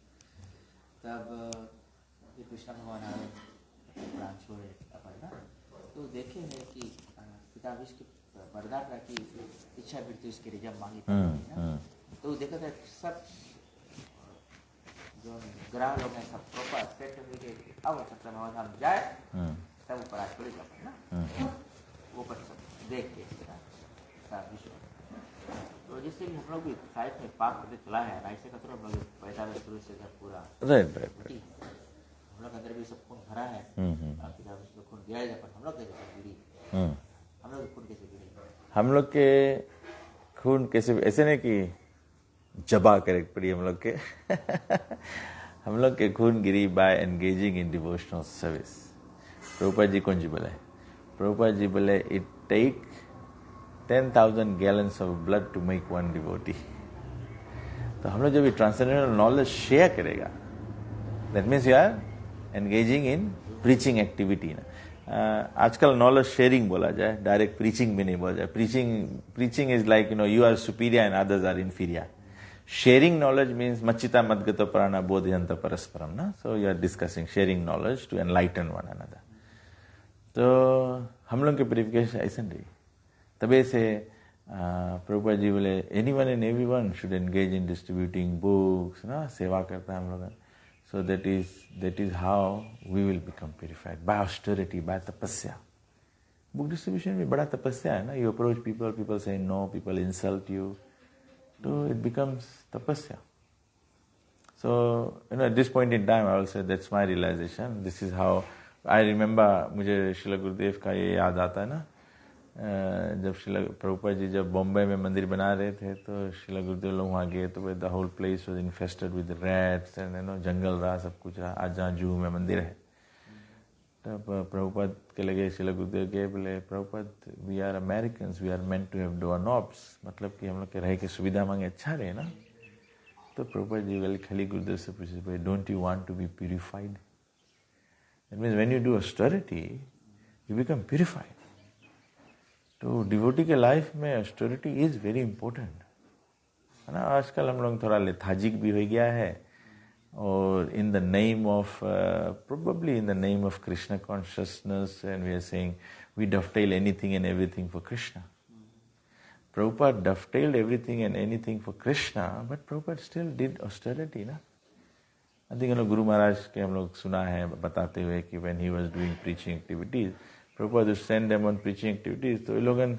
तब ये कृष्ण भगवान आए प्राण छोड़े अपन ना, तो देखे है कि पिता विष के वरदान रहा कि इच्छा वृत्ति उसके लिए जब मांगी ना, तो देखा था सब जो ग्रह लोग हैं सब प्रॉपर सेट होके अब चक्र भगवान हम जाए तब ऊपर आज छोड़े जाते ना, वो पर सब देख के विश्व। तो जिससे भी हम लोग भी साइड में पाप करते चला है, राइट से कतरा हम लोग पैदा में शुरू से जब पूरा राइट हम लोग अंदर भी सब खून भरा है, पिता विश्व खून गिरा है, हम लोग कैसे गिरी, हम लोग खून कैसे गिरे, हम लोग के खून कैसे, ऐसे नहीं कि जबा करे पड़ी हम लोग के हम लोग के खून गिरी by engaging in devotional service. Prabhupada ji कौन जी बोले, प्रभुपाद जी बोले it take 10,000 gallons of blood to make one devotee। तो हम लोग जब ये ट्रांसेंडेंटल नॉलेज शेयर करेगा, that means you are engaging in preaching activity ना। आजकल नॉलेज शेयरिंग बोला जाए, डायरेक्ट प्रीचिंग भी नहीं बोला जाए। Preaching is like you are superior and others are inferior. Sharing knowledge means मच्चिता मद्गतो पराना बोधयंत परस्परम ना। So you are discussing sharing knowledge to enlighten one another. तो हम लोग के प्यूरिफिकेशन ऐसा नहीं। तबे से प्रभुपाद जी बोले anyone and everyone should engage in distributing books ना, सेवा करता है हम लोग। So that is how we will become purified by austerity, by तपस्या। बुक डिस्ट्रीब्यूशन भी बड़ा तपस्या है ना। यू अप्रोच पीपल, पीपल से नो, पीपल इंसल्ट यू, तो इट बिकम्स तपस्या। So, at this point in time, I will say that's my realization. This is how I remember, मुझे श्रील गुरुदेव का ये याद आता है ना, जब श्रील प्रभुपाद जी जब बॉम्बे में मंदिर बना रहे थे, तो श्रील गुरुदेव लोग वहाँ गए तो the whole place was infested with rats and jungle रहा, सब कुछ रहा। आज जहाँ जूहू में मंदिर है, तब प्रभुपाद के लगे श्रील गुरुदेव के बोले Prabhupada we are Americans, we are meant to have door knobs, मतलब कि हम लोग के रह के सुविधा मांगे अच्छा रहे ना। तो प्रभुपाद जी वाले खाली गुरुदेव से पूछे don't you want to be purified? That means when you do austerity you become purified. तो डिवोटी के लाइफ में ऑस्टेरिटी इज वेरी इंपॉर्टेंट है ना। आजकल हम लोग थोड़ा लेथार्जिक भी हो गया है, और in the name of probably in the name of Krishna consciousness and we are saying we dovetail anything and everything for Krishna. Prabhupada dovetailed everything and anything for Krishna, but Prabhupada still did austerity, ना। I think Guru Maharaj के हम लोग सुना है बताते हुए कि when he was doing preaching activities, Prabhupada would send them on preaching activities। तो ये लोगन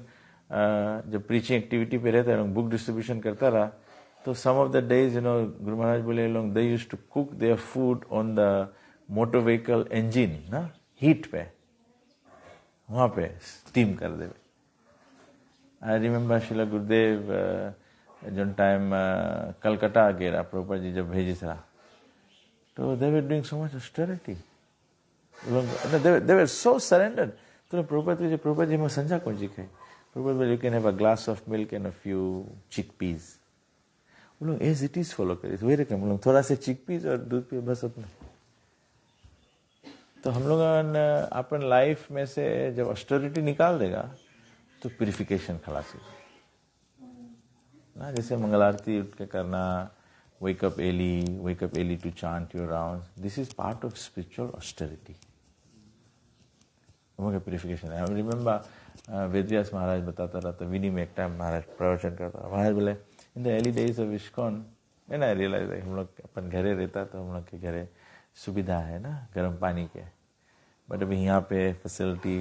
जब preaching activity पे रहता है, book distribution करता रहा, तो some of the days Guru Maharaj बोले लोग they used to cook their food on the motor vehicle engine ना, heat पे, वहाँ पे steam कर देवे। I remember Srila Gurudev, one time Calcutta gera, Prabhupada ji jab bheji sara. So they were doing so much austerity. They were so surrendered. So Prabhupada ji mo sanja kaun ji khai. Prabhupada, you can have a glass of milk and a few chickpeas. वो लोग as it is follow करे, वही रखें हम लोग थोड़ा से chickpeas और दूध पिए बस उतना। तो हम लोग अपन लाइफ में से जब ऑस्टेरिटी निकाल देगा तो प्यूरिफिकेशन खलासी ना। जैसे मंगल आरती उठ के करना, wake up early to chant your rounds, this is part of spiritual austerity। उनका प्यूरिफिकेशन है। I remember वेदव्यास महाराज बताता रहता, विनी में एक टाइम महाराज प्रवचन करता, महाराज बोले in the early days of ISKCON, when I realized हम लोग अपन घरे रहता तो हम लोग के घरे सुविधा है ना गर्म पानी के, बट अभी यहाँ पे फैसिलिटी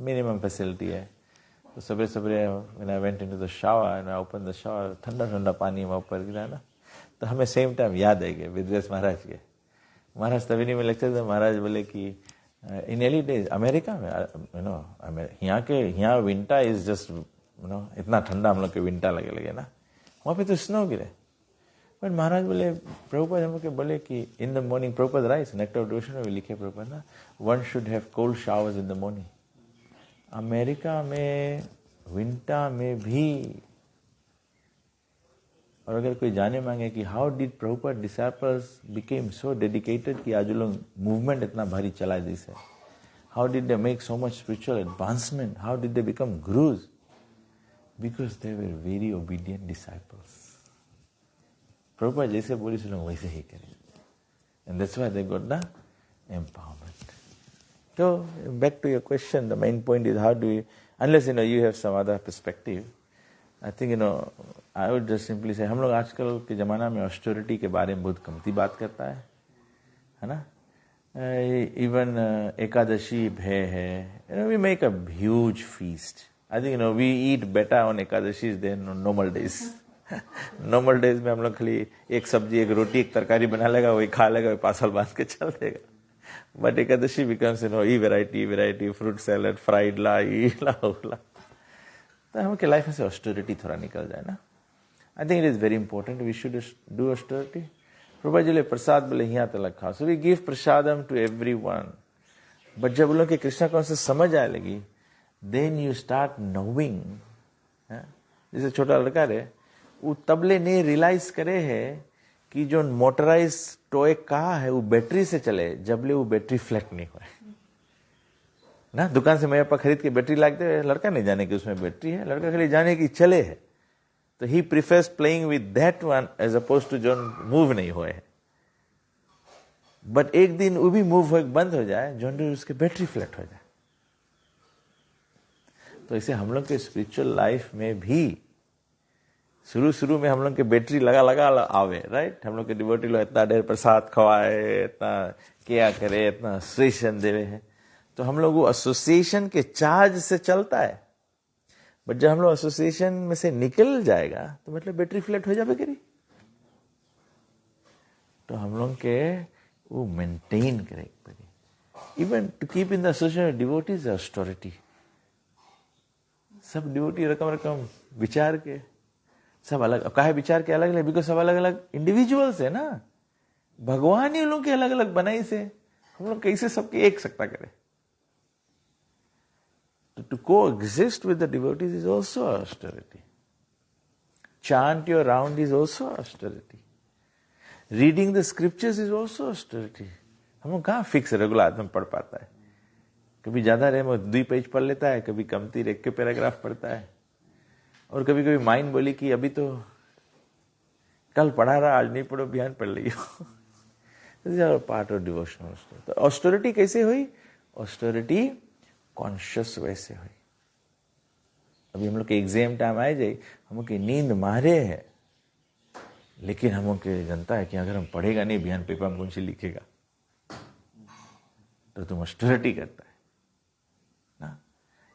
मिनिमम फैसिलिटी है। तो सवेरे सवेरे when I went into the shower and I opened the shower, ठंडा ठंडा पानी वहाँ ऊपर गिरा ना, तो हमें सेम टाइम याद है विद्यास महाराज के। महाराज तभी में लेक्चर थे, महाराज बोले कि इन एर्ली डेज अमेरिका में यहाँ विंटर इज जस्ट इतना ठंडा हम लोग के विंटर लगे ना, वहाँ पे तो स्नो गिरे। बट महाराज बोले प्रभुपाद हम लोग के बोले कि in the morning, Prabhupada writes Nectar of Devotion में लिखे प्रभुपाद ना, one should have cold showers in the morning. America में विंटर में भी, और अगर कोई जाने मांगे कि how did Prabhupada disciples become so dedicated कि आज लोग मूवमेंट इतना भारी चलाए जैसे, how did they make so much spiritual advancement, how did they become gurus, Because they were very obedient disciples. Prabhupada जैसे बोली सब लोग वैसे ही करें. And that's why they got the empowerment. So, back to your question, the main point is how do we, unless you have some other perspective, I think I would just simply say, हम लोग आजकल के ज़माना में austerity के बारे में बहुत कमती बात करता है ना? Even एकादशी भय है, we make a huge feast. I think we eat better on एकादशीज than on normal days. Normal days में हम लोग खाली एक सब्जी, एक रोटी, एक तरकारी बना लेगा, वही खा लेगा, वही पार्सल बांध के चल देगा. But एकादशी becomes ये variety, fruit salad, fried ला, ये ला, वो ला. तो हम के लाइफ में से ऑस्टेरिटी थोड़ा निकल जाए ना. I think it is very important. We should do austerity. Prabha ji ले प्रसाद बोले यहाँ तक खाओ. So we give prasadam to everyone. But जब लोग के कृष्णा कॉन्सेप्ट समझ आए लगी, then you start knowing. जैसे छोटा लड़का रहे, वो तबले नहीं रियलाइज करे है कि जो मोटराइज टॉय कहा है वो बैटरी से चले, जबले वो बैटरी फ्लैट नहीं हुआ ना. दुकान से मैं खरीद के बैटरी लाते हैं, लड़का नहीं जाने कि उसमें बैटरी है, लड़का खाली जाने की चले है. तो he prefers playing with that one as opposed to जो मूव नहीं हुए है. बट एक दिन वो भी मूव हो बंद हो जाए, जो उसके बैटरी फ्लैट हो जाए. तो इसे हम लोग के स्पिरिचुअल लाइफ में भी शुरू में हम लोग के बैटरी लगा आवे, राइट. हम लोग के डिवोटी लोग इतना देर प्रसाद खवाए, इतना क्या करे, इतना एसोसिएशन देवे है, तो हम लोग वो एसोसिएशन के चार्ज से चलता है. बट जब हम लोग एसोसिएशन में से निकल जाएगा तो मतलब बैटरी फ्लैट हो जाए करी. तो हम लोग के वो मेंटेन करे पड़ी. Even to keep in the association devotees austerity. सब डिवोटी रकम विचार के सब अलग. अब काहे विचार के अलग है? बिकॉज सब अलग अलग इंडिविजुअल्स है ना. भगवान ही लोग के अलग अलग बनाई से हम लोग कैसे सबके एक सकता करे. To coexist with the devotees is also austerity. Chant your round is also austerity. Reading the scriptures is also austerity. हम लोग कहाँ फिक्स रेगुलर आदमी पढ़ पाता है. कभी ज्यादा रहे वो 2 पेज पढ़ लेता है, कभी कमती एक के पैराग्राफ पढ़ता है, और कभी कभी माइंड बोली कि अभी तो कल पढ़ा रहा, आज नहीं पढ़ो, बिहान पढ़ लियो. This is our part of devotional austerity. तो austerity कैसे हुई? austerity कॉन्शियस वैसे हुई. अभी हम लोग के एग्जाम टाइम आए जाए, हम लोग की नींद मारे है, लेकिन हम लोग के जनता है कि अगर हम पढ़ेगा नहीं बिहान पेपर में कौन सी लिखेगा, तो तुम ऑस्टेरिटी करता है ना.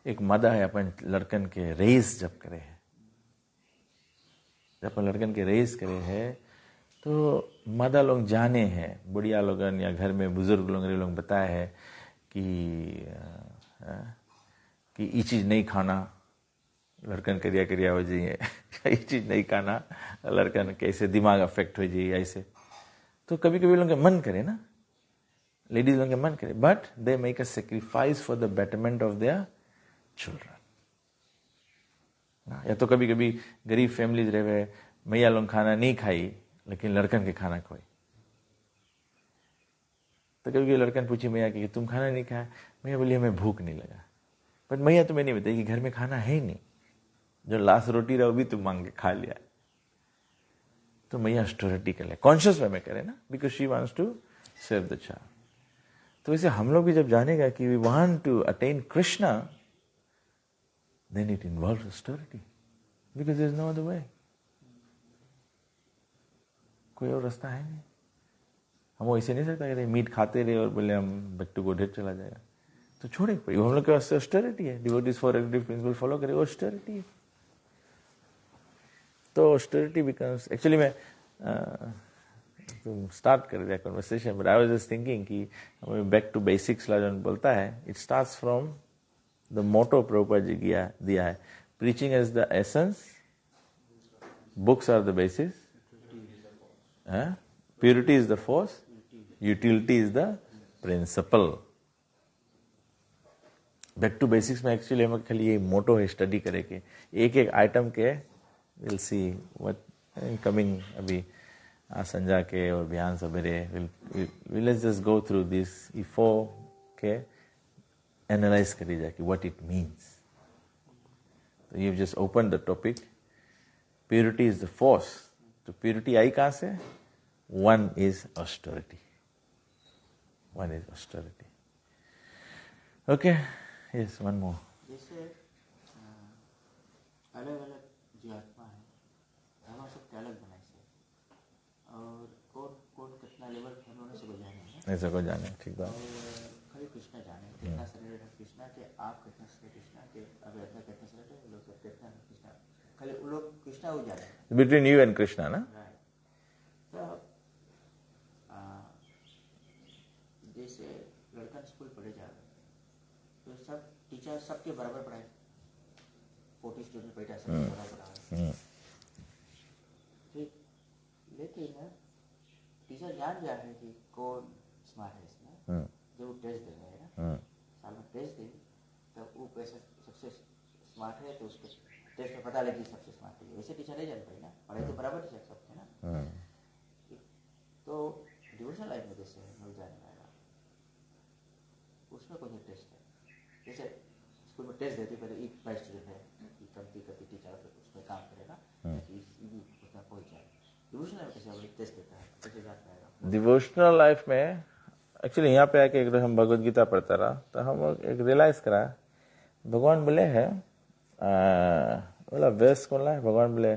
एक मदा है अपन लड़कन के रेस जब करे है, जब अपन लड़कन के रेस करे है तो मदा लोग जाने हैं, बुढ़िया लोगन या घर में बुजुर्ग लोग बताए है कि ये चीज नहीं खाना, लड़कन करिया हो जाइए, ये चीज नहीं खाना, लड़कन कैसे दिमाग अफेक्ट हो जाइए ऐसे. तो कभी कभी लोगों के मन करे ना, लेडीज लोगों के मन करे, but they make a sacrifice for the betterment of their children. या तो कभी कभी गरीब फैमिलीज रहे, मैया लोग खाना नहीं खाई लेकिन लड़कन के खाना खोई. तो कभी कभी लड़कन पूछी मैया कि तुम खाना नहीं खाया. मैया बोली हमें भूख नहीं लगा. बट मैया तुम्हें नहीं बताई कि घर में खाना है ही नहीं, जो लास्ट रोटी रहा वो भी तुम मांग के खा लिया. तो मैया ऑस्टेरिटी कर ले, कॉन्शियस वे में करे ना, because she wants to serve the child. तो वैसे हम लोग भी जब जानेगा कि we want to attain Krishna, then it involves austerity, because there is no other way. कोई और रास्ता है नहीं. हम ऐसे नहीं सकता कि मीट खाते रहे और बोले हम बट्टू को ढेर चला जाएगा, तो छोड़े पड़ी. हम लोग के वास्ते ऑस्टेरिटी है. Devotees for agreed principle follow करे, ऑस्टेरिटी है. तो ऑस्टेरिटी बिकम्स एक्चुअली मैं तुम स्टार्ट कर दिया conversation, but I was just thinking कि बैक टू बेसिक्स ला जो बोलता है, it starts from the motto Prabhupada ji दिया है, preaching is the essence, books are the basis, purity is the force, utility is the principle. Back to basics में actually हम खाली ये मोटो है स्टडी करे के, एक एक आइटम के विल सी व्हाट कमिंग. अभी संजा के और बिहान सवेरे will just go through this इफो के एनालाइज करी जाए कि what it means. You've just opened the topic. Purity is the force. तो purity आई कहाँ से? One is austerity. One is austerity. Okay. Yes, one more. जैसे अलग अलग जो आत्मा है हम सबके अलग बनाए से और कौन कौन कितना लेवल पे हम लोगों से को जाने हैं ऐसा को जाने, ठीक बात. और खाली कृष्णा जाने कितना शरीर है कृष्णा के आप कितना शरीर कृष्णा के अब इतना कितना शरीर है लोग सब कितना कृष्णा खाली वो लोग कृष्णा हो जाने हैं. Between you and Krishna, ना? Right. तो जैसे लड़का स्कूल पढ़े जा रहे तो सब टीचर सबके बराबर पढ़ाए 40 स्टूडेंट बैठा सबके बराबर पढ़ाए. ठीक, लेकिन टीचर जान जा रहे कि कौन स्मार्ट है इसमें. जब वो टेस्ट दे रहे हैं ना साल में टेस्ट दे तब वो कैसे सबसे स्मार्ट है तो उसको टेस्ट में पता लगे सबसे स्मार्ट है. वैसे टीचर नहीं जान पाई ना, पढ़ाई तो बराबर टीचर सबके ना. तो डिवोशनल लाइफ में जैसे मिल जाने वाला उसमें कोई टेस्ट है. जैसे स्कूल में टेस्ट देते पहले एक बाई स्टूडेंट है कि कमती कभी टीचर उसमें काम करेगा ताकि उतना पहुँच जाए. डिवोशनल लाइफ कैसे टेस्ट देता है कैसे जान पाएगा? डिवोशनल लाइफ में एक्चुअली यहाँ पे आके एक हम भगवद गीता पढ़ता रहा तो हम एक रियलाइज करा भगवान बोले है बोला वेस्ट कौन है. भगवान बोले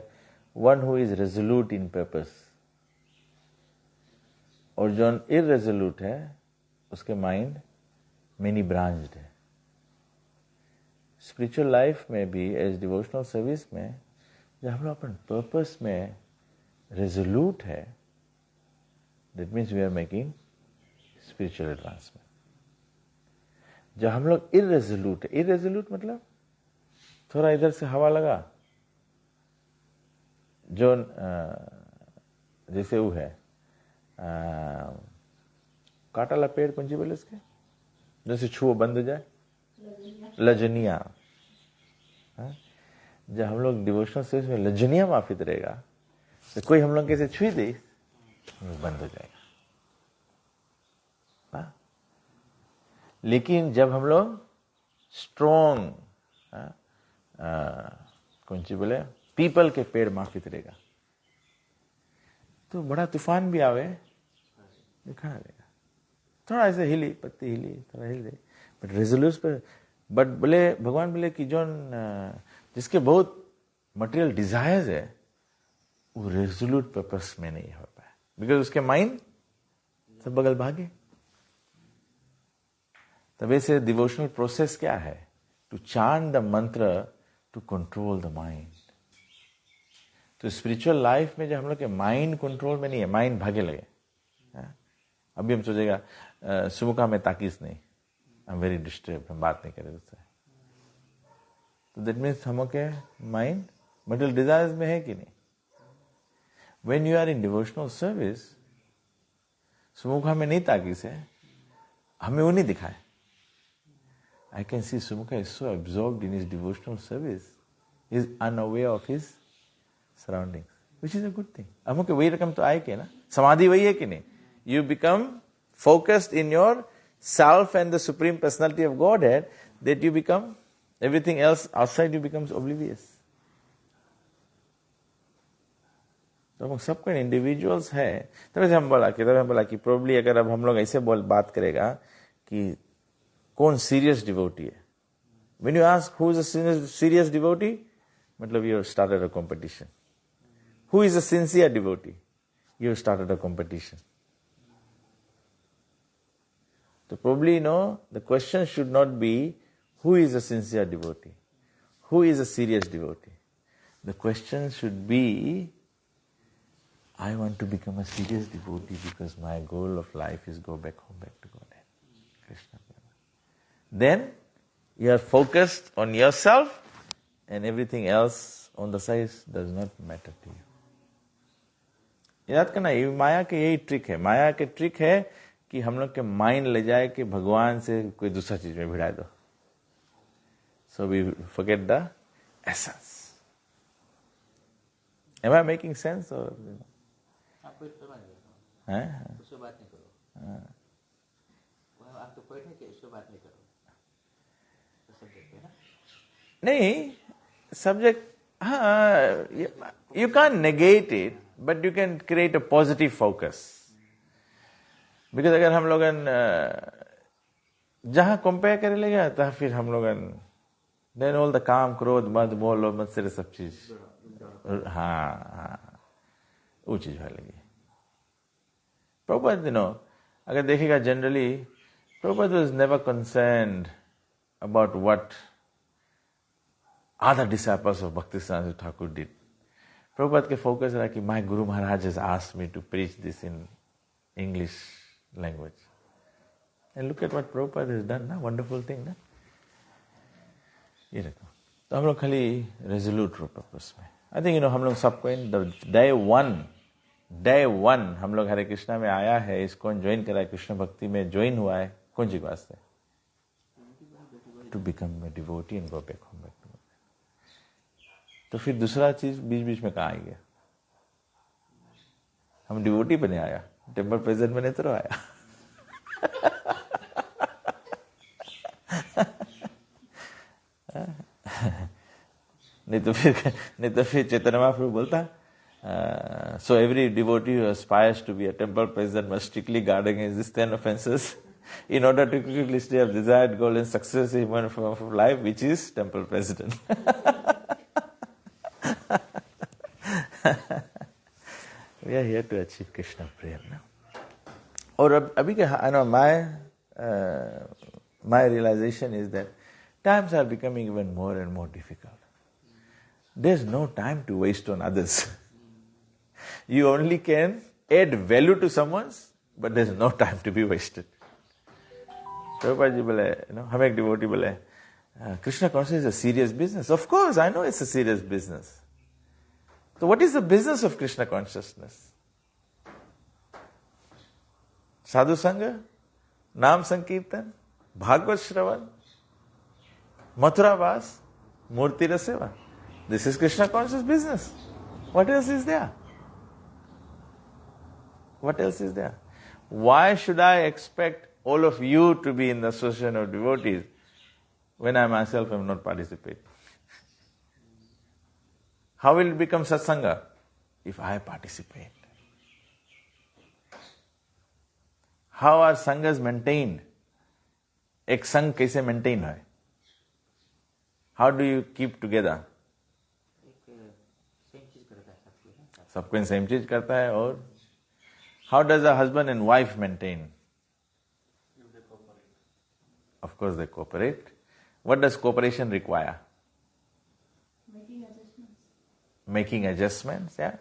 one who is resolute in purpose, और जो इरेजोल्यूट है उसके माइंड मेनी ब्रांच्ड है. स्पिरिचुअल लाइफ में भी एज डिवोशनल सर्विस में जब हम लोग अपन पर्पस में रेजोल्यूट है that means we are making spiritual advancement. जब हम लोग इरेजोल्यूट है, इरेजोल्यूट मतलब थोड़ा इधर से हवा लगा जो जैसे वो है काटा ला पेड़ कौन सी बोले उसके जैसे छुओ बंद हो जाए लजनिया. जब हम लोग डिवोशनल सर्विस में लजनिया माफित रहेगा तो कोई हम लोग कैसे छुई दे बंद हो जाएगा. लेकिन जब हम लोग स्ट्रॉन्ग कौन सी बोले पीपल के पेड़ माफित रहेगा तो बड़ा तूफान भी आवे खड़ा रहेगा. थोड़ा ऐसे हिली पत्ती हिली थोड़ा हिल दे बट रेजोल्यूट पर. बट बोले भगवान बोले कि जो जिसके बहुत मटेरियल डिजायर्स है वो रेजोल्यूट पर्पस में नहीं हो पाए बिकॉज उसके माइंड सब बगल भागे. तब से डिवोशनल प्रोसेस क्या है? टू चांट द मंत्र टू कंट्रोल द माइंड. तो स्पिरिचुअल लाइफ में जब हम लोग के माइंड कंट्रोल में नहीं है, माइंड भागे लगे. अभी हम सोचेगा सुमुखा में ताकिस नहीं, आई एम वेरी डिस्टर्ब, हम बात नहीं करें उससे. तो दैट मीन्स हम के माइंड मटेरियल डिजायर्स में है कि नहीं. When you are in devotional service Sumukha में नहीं ताकिस है, हमें वो नहीं दिखाए. I can see Sumukha is so absorbed in his devotional service, he is unaware of his surroundings, which is a good thing. हमको वही रकम तो आए के ना, समाधि वही है कि नहीं. You become focused in your self and the supreme personality of Godhead, that you become everything else outside you becomes oblivious. तो हम सबको इंडिविजुअल्स है. तभी हम बोला कि प्रोबेबली अगर अब हम लोग ऐसे बात करेगा कि कौन सीरियस डिवोटी है. When you ask who is a serious devotee, मतलब you have started a competition. Who is a sincere devotee? You have started a competition. So probably the question should not be who is a sincere devotee, who is a serious devotee. The question should be, I want to become a serious devotee because my goal of life is go back home, back to Godhead, Krishna. Then you are focused on yourself and everything else on the side does not matter to you. याद करना ये माया के यही trick है. माया के trick है कि हम लोग के माइंड ले जाए कि भगवान से कोई दूसरा चीज में भिड़ा दो. So we forget the essence. Am I making sense or? आप कोई बात नहीं करो. हैं? उससे बात नहीं करो. वो आपको पॉइंट है कि उससे बात नहीं करो. नहीं, subject, you can't negate it, but you can create a positive focus. Because अगर हम लोग जहाँ कंपेयर करे लेगा तो फिर हम लोग then all the काम क्रोध मद मोह लोभ मत से सब चीज हाँ वो चीज होने लगी. Prabhupada, अगर देखेगा generally, Prabhupada was never concerned about what other disciples of Bhaktisiddhanta Thakur did. Prabhupada के focus रहा कि my Guru Maharaj has asked me to preach this in English language. And look at what Prabhupada has done, na? Wonderful thing, na? ये देखो, तो हम लोग खाली resolute रहो purpose में. I think हम लोग सबको in the day one हम लोग हरे कृष्णा में आया है, इसको ज्वाइन करा है, कृष्ण भक्ति में ज्वाइन हुआ है, कौन सी वास्ते? To become a devotee and go back home. तो फिर दूसरा चीज बीच बीच में कहाँ आ गया? हम डिवोटी बने आया, टेम्पल प्रेजेंट बने तो आया. नहीं तो फिर चैतन्य महाप्रभु बोलता, so every devotee who aspires to be a temple president must strictly guard against these 10 offenses in order to quickly stay of desired goal and success in one form of life, which is temple president. We are here to achieve Krishna Prem. और अभी के my realization is that times are becoming even more and more difficult. There's no time to waste on others. You only can add value to someone's, but there's no time to be wasted. Prabhupada ji बोले, हम एक devotee बोले, Krishna consciousness is a serious business. Of course, I know it's a serious business. So what is the business of Krishna consciousness? Sadhu Sangha, Naam Sankirtan, Bhagavad Shravan, Mathura Vas, Murti Raseva. This is Krishna conscious business. What else is there? What else is there? Why should I expect all of you to be in the association of devotees when I myself am not participating? How will it become satsanga? If I participate. How are sanghas maintained? एक संघ कैसे maintain है? How do you keep together? सबको same चीज करता है. और how does a husband and wife maintain? Of course they cooperate. What does cooperation require? Making adjustments, yeah.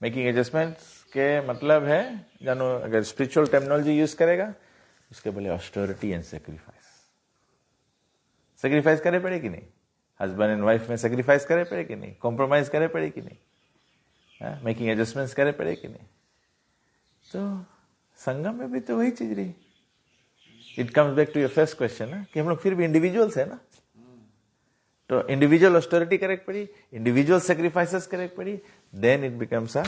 Making adjustments के मतलब है, जानो अगर spiritual terminology use करेगा, उसके बोले austerity and sacrifice. Sacrifice करे पड़े कि नहीं? Husband and wife में sacrifice करे पड़े कि नहीं? Compromise करे पड़े कि नहीं? Making adjustments करे पड़े कि नहीं? तो संगम में भी तो वही चीज रही. It comes back to your first question, ना, कि हम लोग फिर भी individuals है ना. तो individual austerity करे पड़ी, individual sacrifices करे पड़ी, then it becomes a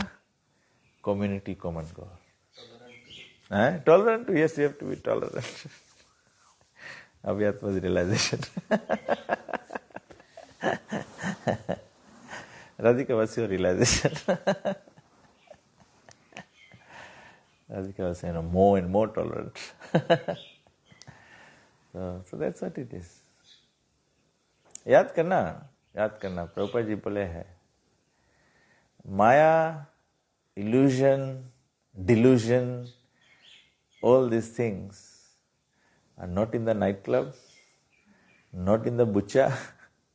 community common goal. Tolerant? Yes, you have to be tolerant. Abhyat was realization. Radhika, what's your realization? Radhika was saying, more and more tolerant. So that's what it is. याद करना प्रभुपाद जी बोले है, माया, illusion, delusion, all these things are not in the nightclub, not in the butcher,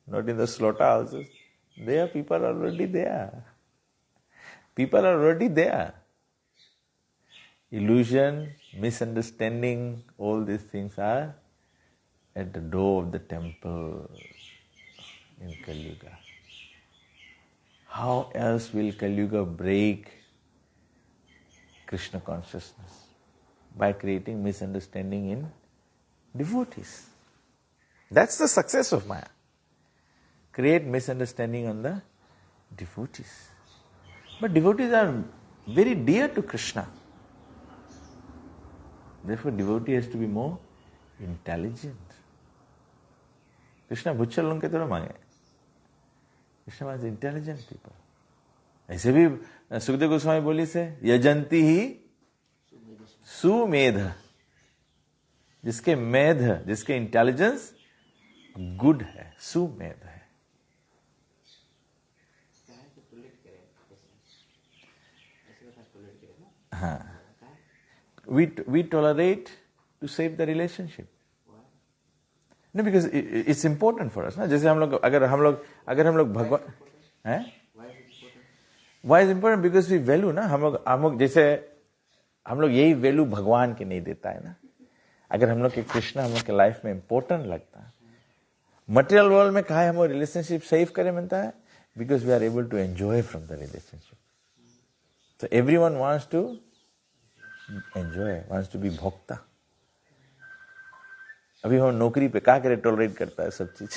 not in the slaughterhouses. There people are already there. People are already there. Illusion, misunderstanding, all these things are at the door of the temple in Kali Yuga. How else will Kali Yuga break Krishna consciousness? By creating misunderstanding in devotees. That's the success of Maya. Create misunderstanding on the devotees. But devotees are very dear to Krishna. Therefore, devotee has to be more intelligent. Krishna bhuchal unke thora मांगे. Krishna wants intelligent people. ऐसे भी सुखदेव गोस्वामी बोली से यजंती ही सुमेध, जिसके मेध, जिसके intelligence good है, सुमेध है. हाँ, we tolerate to save the relationship. No, because it's important for us. ना, जैसे अगर हम लोग भगवान हैं, why is important? Because we value ना, हम लोग जैसे हम लोग यही वैल्यू भगवान के नहीं देता है ना. अगर हम लोग के कृष्णा हम लोग के लाइफ में इंपॉर्टेंट लगता है, मटेरियल वर्ल्ड में कहा है हम रिलेशनशिप सेव करें बनता है, because we are able to enjoy from the relationship. So everyone wants to enjoy, wants to be भोक्ता. अभी हम नौकरी पे क्या करे, टॉलरेट करता है सब चीज,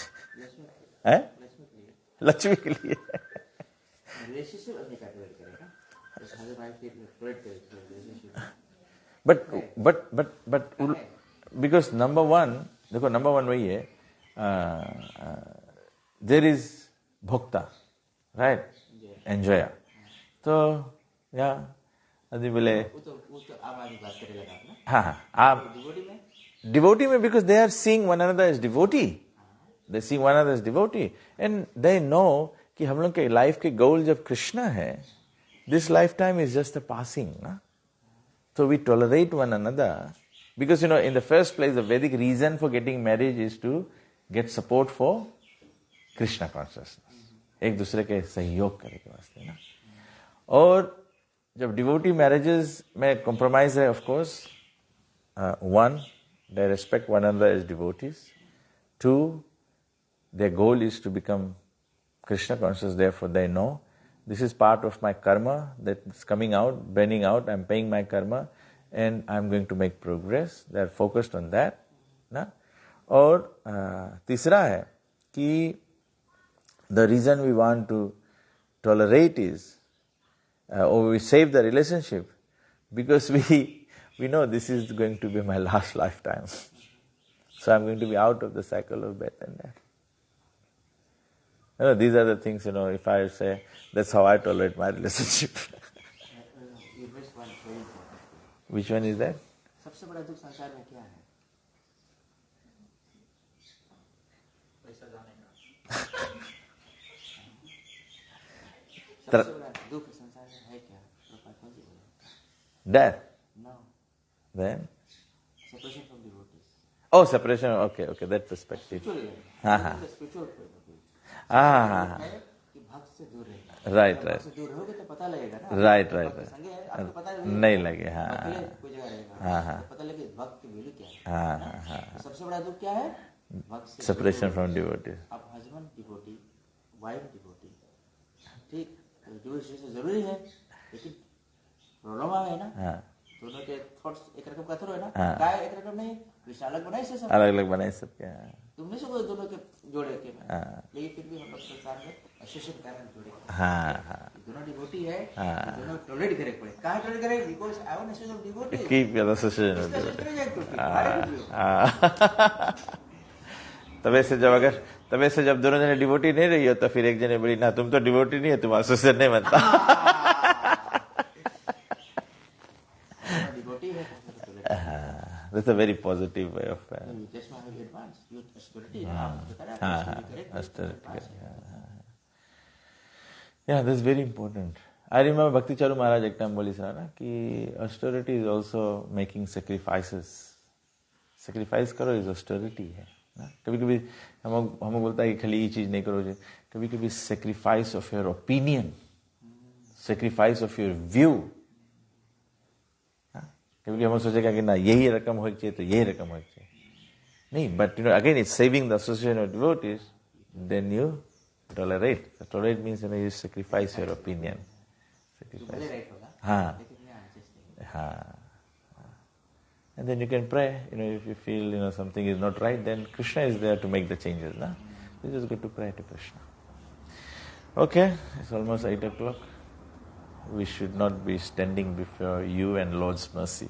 है लक्ष्मी के लिए. बट बिकॉज नंबर वन, देखो नंबर वन वही है, देयर इज भोक्ता, राइट, एंजॉय. तो या अभी बोले हाँ आप डिवोटी में, because they are seeing one another as devotee, they seeing one another as devotee, and they know कि हम लोग के लाइफ के गोल जब कृष्णा है, this life time is just a passing ना. So we tolerate one another because in the first place the Vedic reason for getting marriage is to get support for Krishna consciousness, एक दूसरे के सहयोग करने के वास्ते ना. और जब डिवोटी मैरिजेस में कॉम्प्रोमाइज है, of course, one, they respect one another as devotees. Two, their goal is to become Krishna conscious, therefore they know this is part of my karma that's coming out, burning out, I'm paying my karma and I'm going to make progress. They are focused on that. ना? और तीसरा है कि the reason we want to tolerate is or we save the relationship because we know this is going to be my last lifetime. So I'm going to be out of the cycle of birth and death. These are the things, if I say, that's how I tolerate my relationship. Which one is that? सबसे बड़ा दुख संसार में क्या है? पैसा जाने का. सबसे बड़ा दुख संसार में है क्या? Death. No. Then? Separation from devotees. Oh, separation. Okay, that perspective. Spiritual. भक्त से दूर रहना. राइट. से दूर रहोगे तो पता लगेगा ना. राइट. आपको पता नहीं लगे. कोई जगह रहेगा. पता लगे भक्त की वैल्यू क्या है. सबसे बड़ा दुख क्या है? भक्त से सेपरेशन फ्रॉम डिवोटी. आप हस्बैंड डिवोटी, वाइफ डिवोटी, ठीक, डिवोटी जरूरी है, लेकिन प्रॉब्लम आ गई ना. दोनों के थॉट्स एक रकम का थोड़ा है ना. काय एक रकम नहीं, कृष्ण अलग बनाए से सब. अलग बनाए सबके. तुम नहीं सको दोनों के जोड़े के में. लेकिन फिर भी हम लोग संसार में एसोसिएशन कारण जोड़े. दोनों डिवोटी है, दोनों टॉलरेट करे पड़े. कहां टॉलरेट करे? Because I want association of devotee. Keep your association of devotee. तबे से जब दोनों जने डिवोटी नहीं रही हो तो फिर एक जने बोली ना तुम तो डिवोटी नहीं है, तुम एसोसिएशन नहीं बनता. That's a very positive way of. Yeah, that's very important. I remember Bhakti Charu Maharaj एक टाइम बोली था ना कि austerity is also making sacrifices. Sacrifice करो is austerity है ना. कभी कभी हम बोलता है कि खाली ये चीज नहीं करो. कभी कभी sacrifice of your opinion, sacrifice of your view. कभी हम सोचेगा कि ना यही रकम होनी चाहिए तो यही रकम होनी चाहिए. नहीं, but again it's saving the association of devotees. Then you tolerate. So tolerate means you sacrifice your opinion. Sacrifice. And then you can pray. If you feel something is not right, then Krishna is there to make the changes. Na? You just go to pray to Krishna. Okay, it's almost 8 o'clock. We should not be standing before you and Lord's mercy.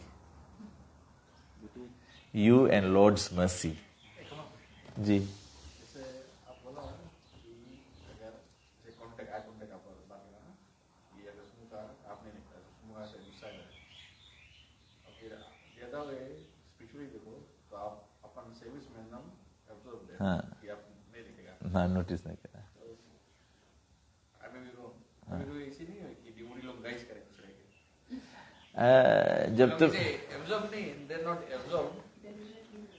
You and Lord's mercy. जी. शिवमुगा से गुस्सा करे। और फिर ज्यादा वे spiritually देखो तो आप अपन service में एकदम एब्जॉर्ब है हाँ। कि आप नहीं दिखेगा। ना नोटिस नहीं करा। अभी भी रो अभी इसी नहीं है कि डिवोटी लोग गाइस करें दूसरे के। जब तक एब्जॉर्ब नहीं, दे नॉट एब्जॉर्ब।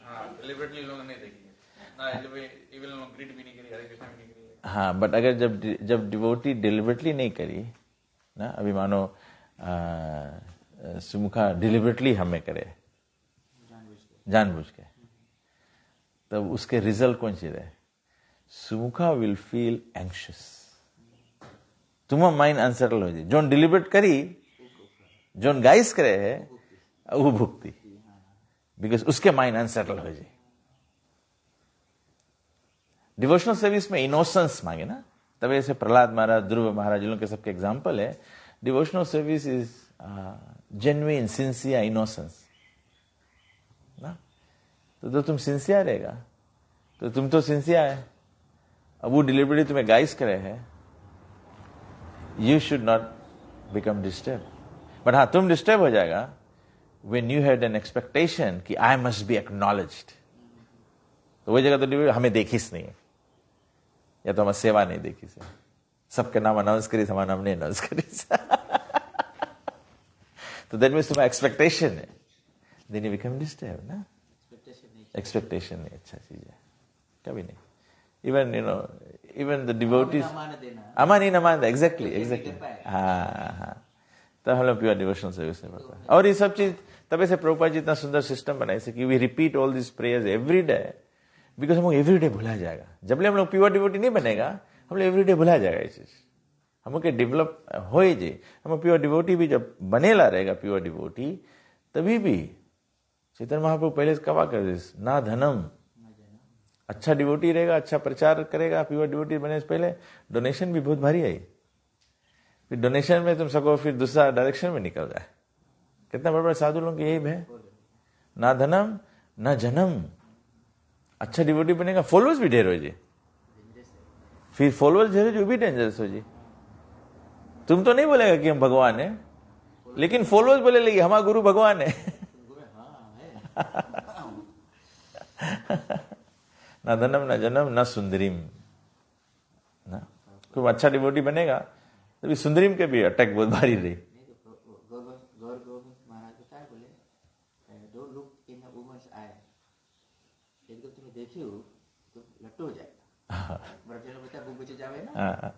हाँ, डिलिबरेटली लोग नहीं देखेंगे ना, इवन लोग ग्रीट भी नहीं करी, हरे कृष्णा भी नहीं करी। हाँ, बट अगर जब डिवोटी डिलिबरेटली नहीं करी ना, अभी मानो सुमुखा डिलिबरेटली हमें करे जानबूझ के, तब उसके रिजल्ट कौन सी रहे? सुमुखा विल फील एंक्शियस, तुम्हारा माइंड अनसेटल हो जाए। जोन डिलिबरेट करी, जोन गाइस करे है वो भुगती, बिकॉज उसके माइंड अनसेटल हो जाए। डिवोशनल सर्विस में इनोसेंस मांगे ना, तब ऐसे प्रहलाद महाराज, ध्रुव महाराज, जिन के सबके एग्जाम्पल है। Devotional service is genuine sincere innocence ना। तो तुम सिंसियर रहेगा तो तुम तो सिंसियर है। अब वो डिलिबरेटली तुम्हें गाइस करे है, you should not become disturb. But हाँ, तुम डिस्टर्ब हो जाएगा when you had an expectation कि I must be acknowledged, तो वही जगह तो डिलिबरेटली हमें देखीस नहीं है, या तो हमारी सेवा नहीं देखी से, सबके नाम अनाउंस करी, हमारा नाम नहीं अनाउंस करी। तो दैट मीन्स तुम्हारा एक्सपेक्टेशन है, देन यू बिकम डिस्टर्ब ना। एक्सपेक्टेशन नहीं अच्छा चीज है, कभी नहीं। इवन इवन द डिवोटीज अमा नहीं मान, एग्जैक्टली हाँ। तो हम लोग प्योर डिवोशनल सर्विस में पड़ता है। और ये सब चीज तब से प्रभुपाद जी इतना सुंदर सिस्टम बनाए से कि we repeat all this prayers every day, because हम लोग एवरी डे भुला जाएगा। जब ले हम लोग प्योर डिवोटी नहीं बनेगा, हम लोग एवरी डे भुला जाएगा ये चीज। हम लोग डेवलप हो जे, हम प्योर डिवोटी भी जब बनेला रहेगा प्योर डिवोटी, तभी भी चैतन्य महाप्रभु पहले कवा कर दे, ना धनम। अच्छा डिवोटी रहेगा, अच्छा प्रचार करेगा, प्योर डिवोटी बने से पहले डोनेशन भी बहुत भारी आई। फिर डोनेशन में तुम सको फिर दूसरा डायरेक्शन में निकल जाए। कितना बड़ा बड़ा साधु लोग यही है, ना धनम ना जन्म। अच्छा डिवोटी बनेगा, फॉलोअर्स भी ढेर हो जी, फिर फॉलोअर्स ढेर जो भी डेंजरस हो जी। तुम तो नहीं बोलेगा कि हम भगवान है, लेकिन फॉलोअर्स बोले लगे हमारा गुरु भगवान है। ना धनम ना जन्म ना सुंदरीम ना। खूब अच्छा डिवोटी बनेगा तभी सुंदरीम के भी अटैक बहुत भारी रही। गौर गोविंद महाराज बताए, बोले don't look in a woman's eye. एकदम तुम्हें देखी हो तो लट्टू हो जाएगा। ब्रह्मचारी बता बुक बेचे जावे ना,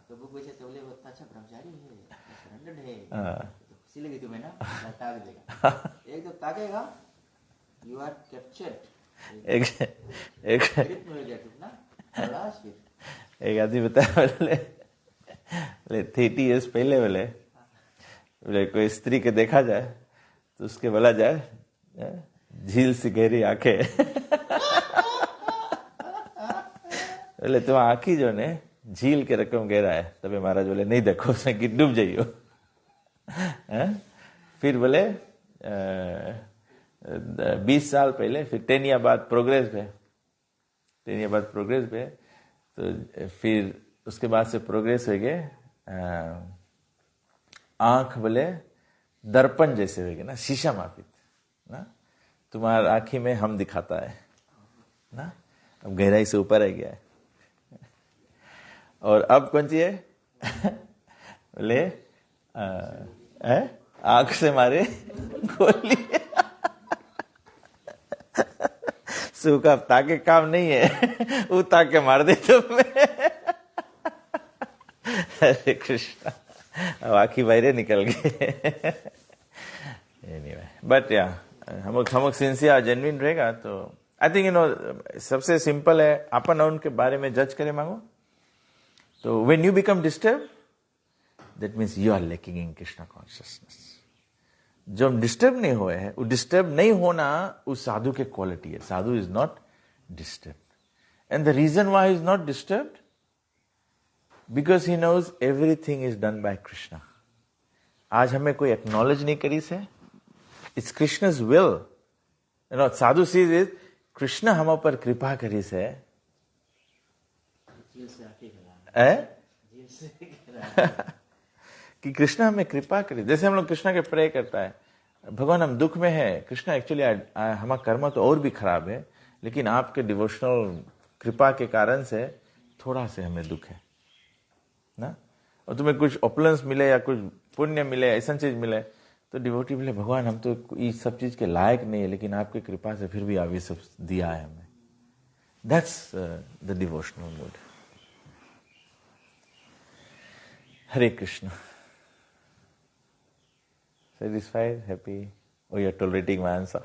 तो बुक बेचे तो बोले वो अच्छा ब्रह्मचारी है, सरेंडर है, तो खुशी लगी तुम्हें ना, ताक देगा। एकदम ताकेगा, यू आर कैप्चर्ड। एक मिल गया तुम ना, खलास फिर। एक आदमी बताया, बोले 30 years पहले बोले कोई स्त्री के देखा जाए तो उसके बोला जाए झील सी गहरी आंखें। बोले तुम आंखी जो ने झील के रकम गहरा है। तभी महाराज बोले नहीं देखो उसमें कि डूब जाइयो। फिर बोले 20 साल पहले, फिर 10 year बाद प्रोग्रेस पे, 10 year बाद प्रोग्रेस पे, तो फिर उसके बाद से प्रोग्रेस हो गए। आंख बोले दर्पण जैसे हो गए ना, शीशा मापित ना। तुम्हारा आंखी में हम दिखाता है ना, अब गहराई से ऊपर आ गया है। और अब कौन सी है? बोले आंख से मारे गोली। सूखा ताके काम नहीं है, वो ताके मार दे तुम्हें। हरे कृष्णा, अब आखी बाहर निकल गए। एनीवे, बट या हम लोग सिंसियर जेन्युइन रहेगा तो आई थिंक सबसे सिंपल है अपन उनके बारे में जज करे मांगो। तो when you become disturb, that means you are lacking in Krishna consciousness. जो हम डिस्टर्ब नहीं हुए हैं, वो डिस्टर्ब नहीं होना उस साधु के क्वालिटी है। Sadhu is not disturb, and the reason why is not disturb, because he knows everything is done by Krishna. आज हमें कोई एक्नॉलेज नहीं करी से, it's Krishna's will. Sadhu sees is Krishna हम ऊपर कृपा करी से। कि कृष्ण हमें कृपा करे। जैसे हम लोग कृष्ण के प्रे करता है, भगवान हम दुख में है, कृष्ण एक्चुअली हमारा कर्म तो और भी खराब है, लेकिन आपके डिवोशनल कृपा के कारण से थोड़ा से हमें दुख है ना, और तुम्हें कुछ ऑपुलेंस मिले या कुछ पुण्य मिले, ऐसा चीज मिले, तो डिवोटी बोले भगवान हम तो इस सब चीज के लायक नहीं है, लेकिन आपकी कृपा से फिर भी आप ये सब दिया है हमें। That's the devotional mood. Hare Krishna. Satisfied, happy? Oh, you're tolerating my answer.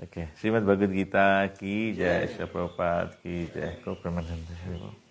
Okay. Srimad Bhagavad Gita की जय, श्री प्रभुपाद की जय। को प्रमानंद।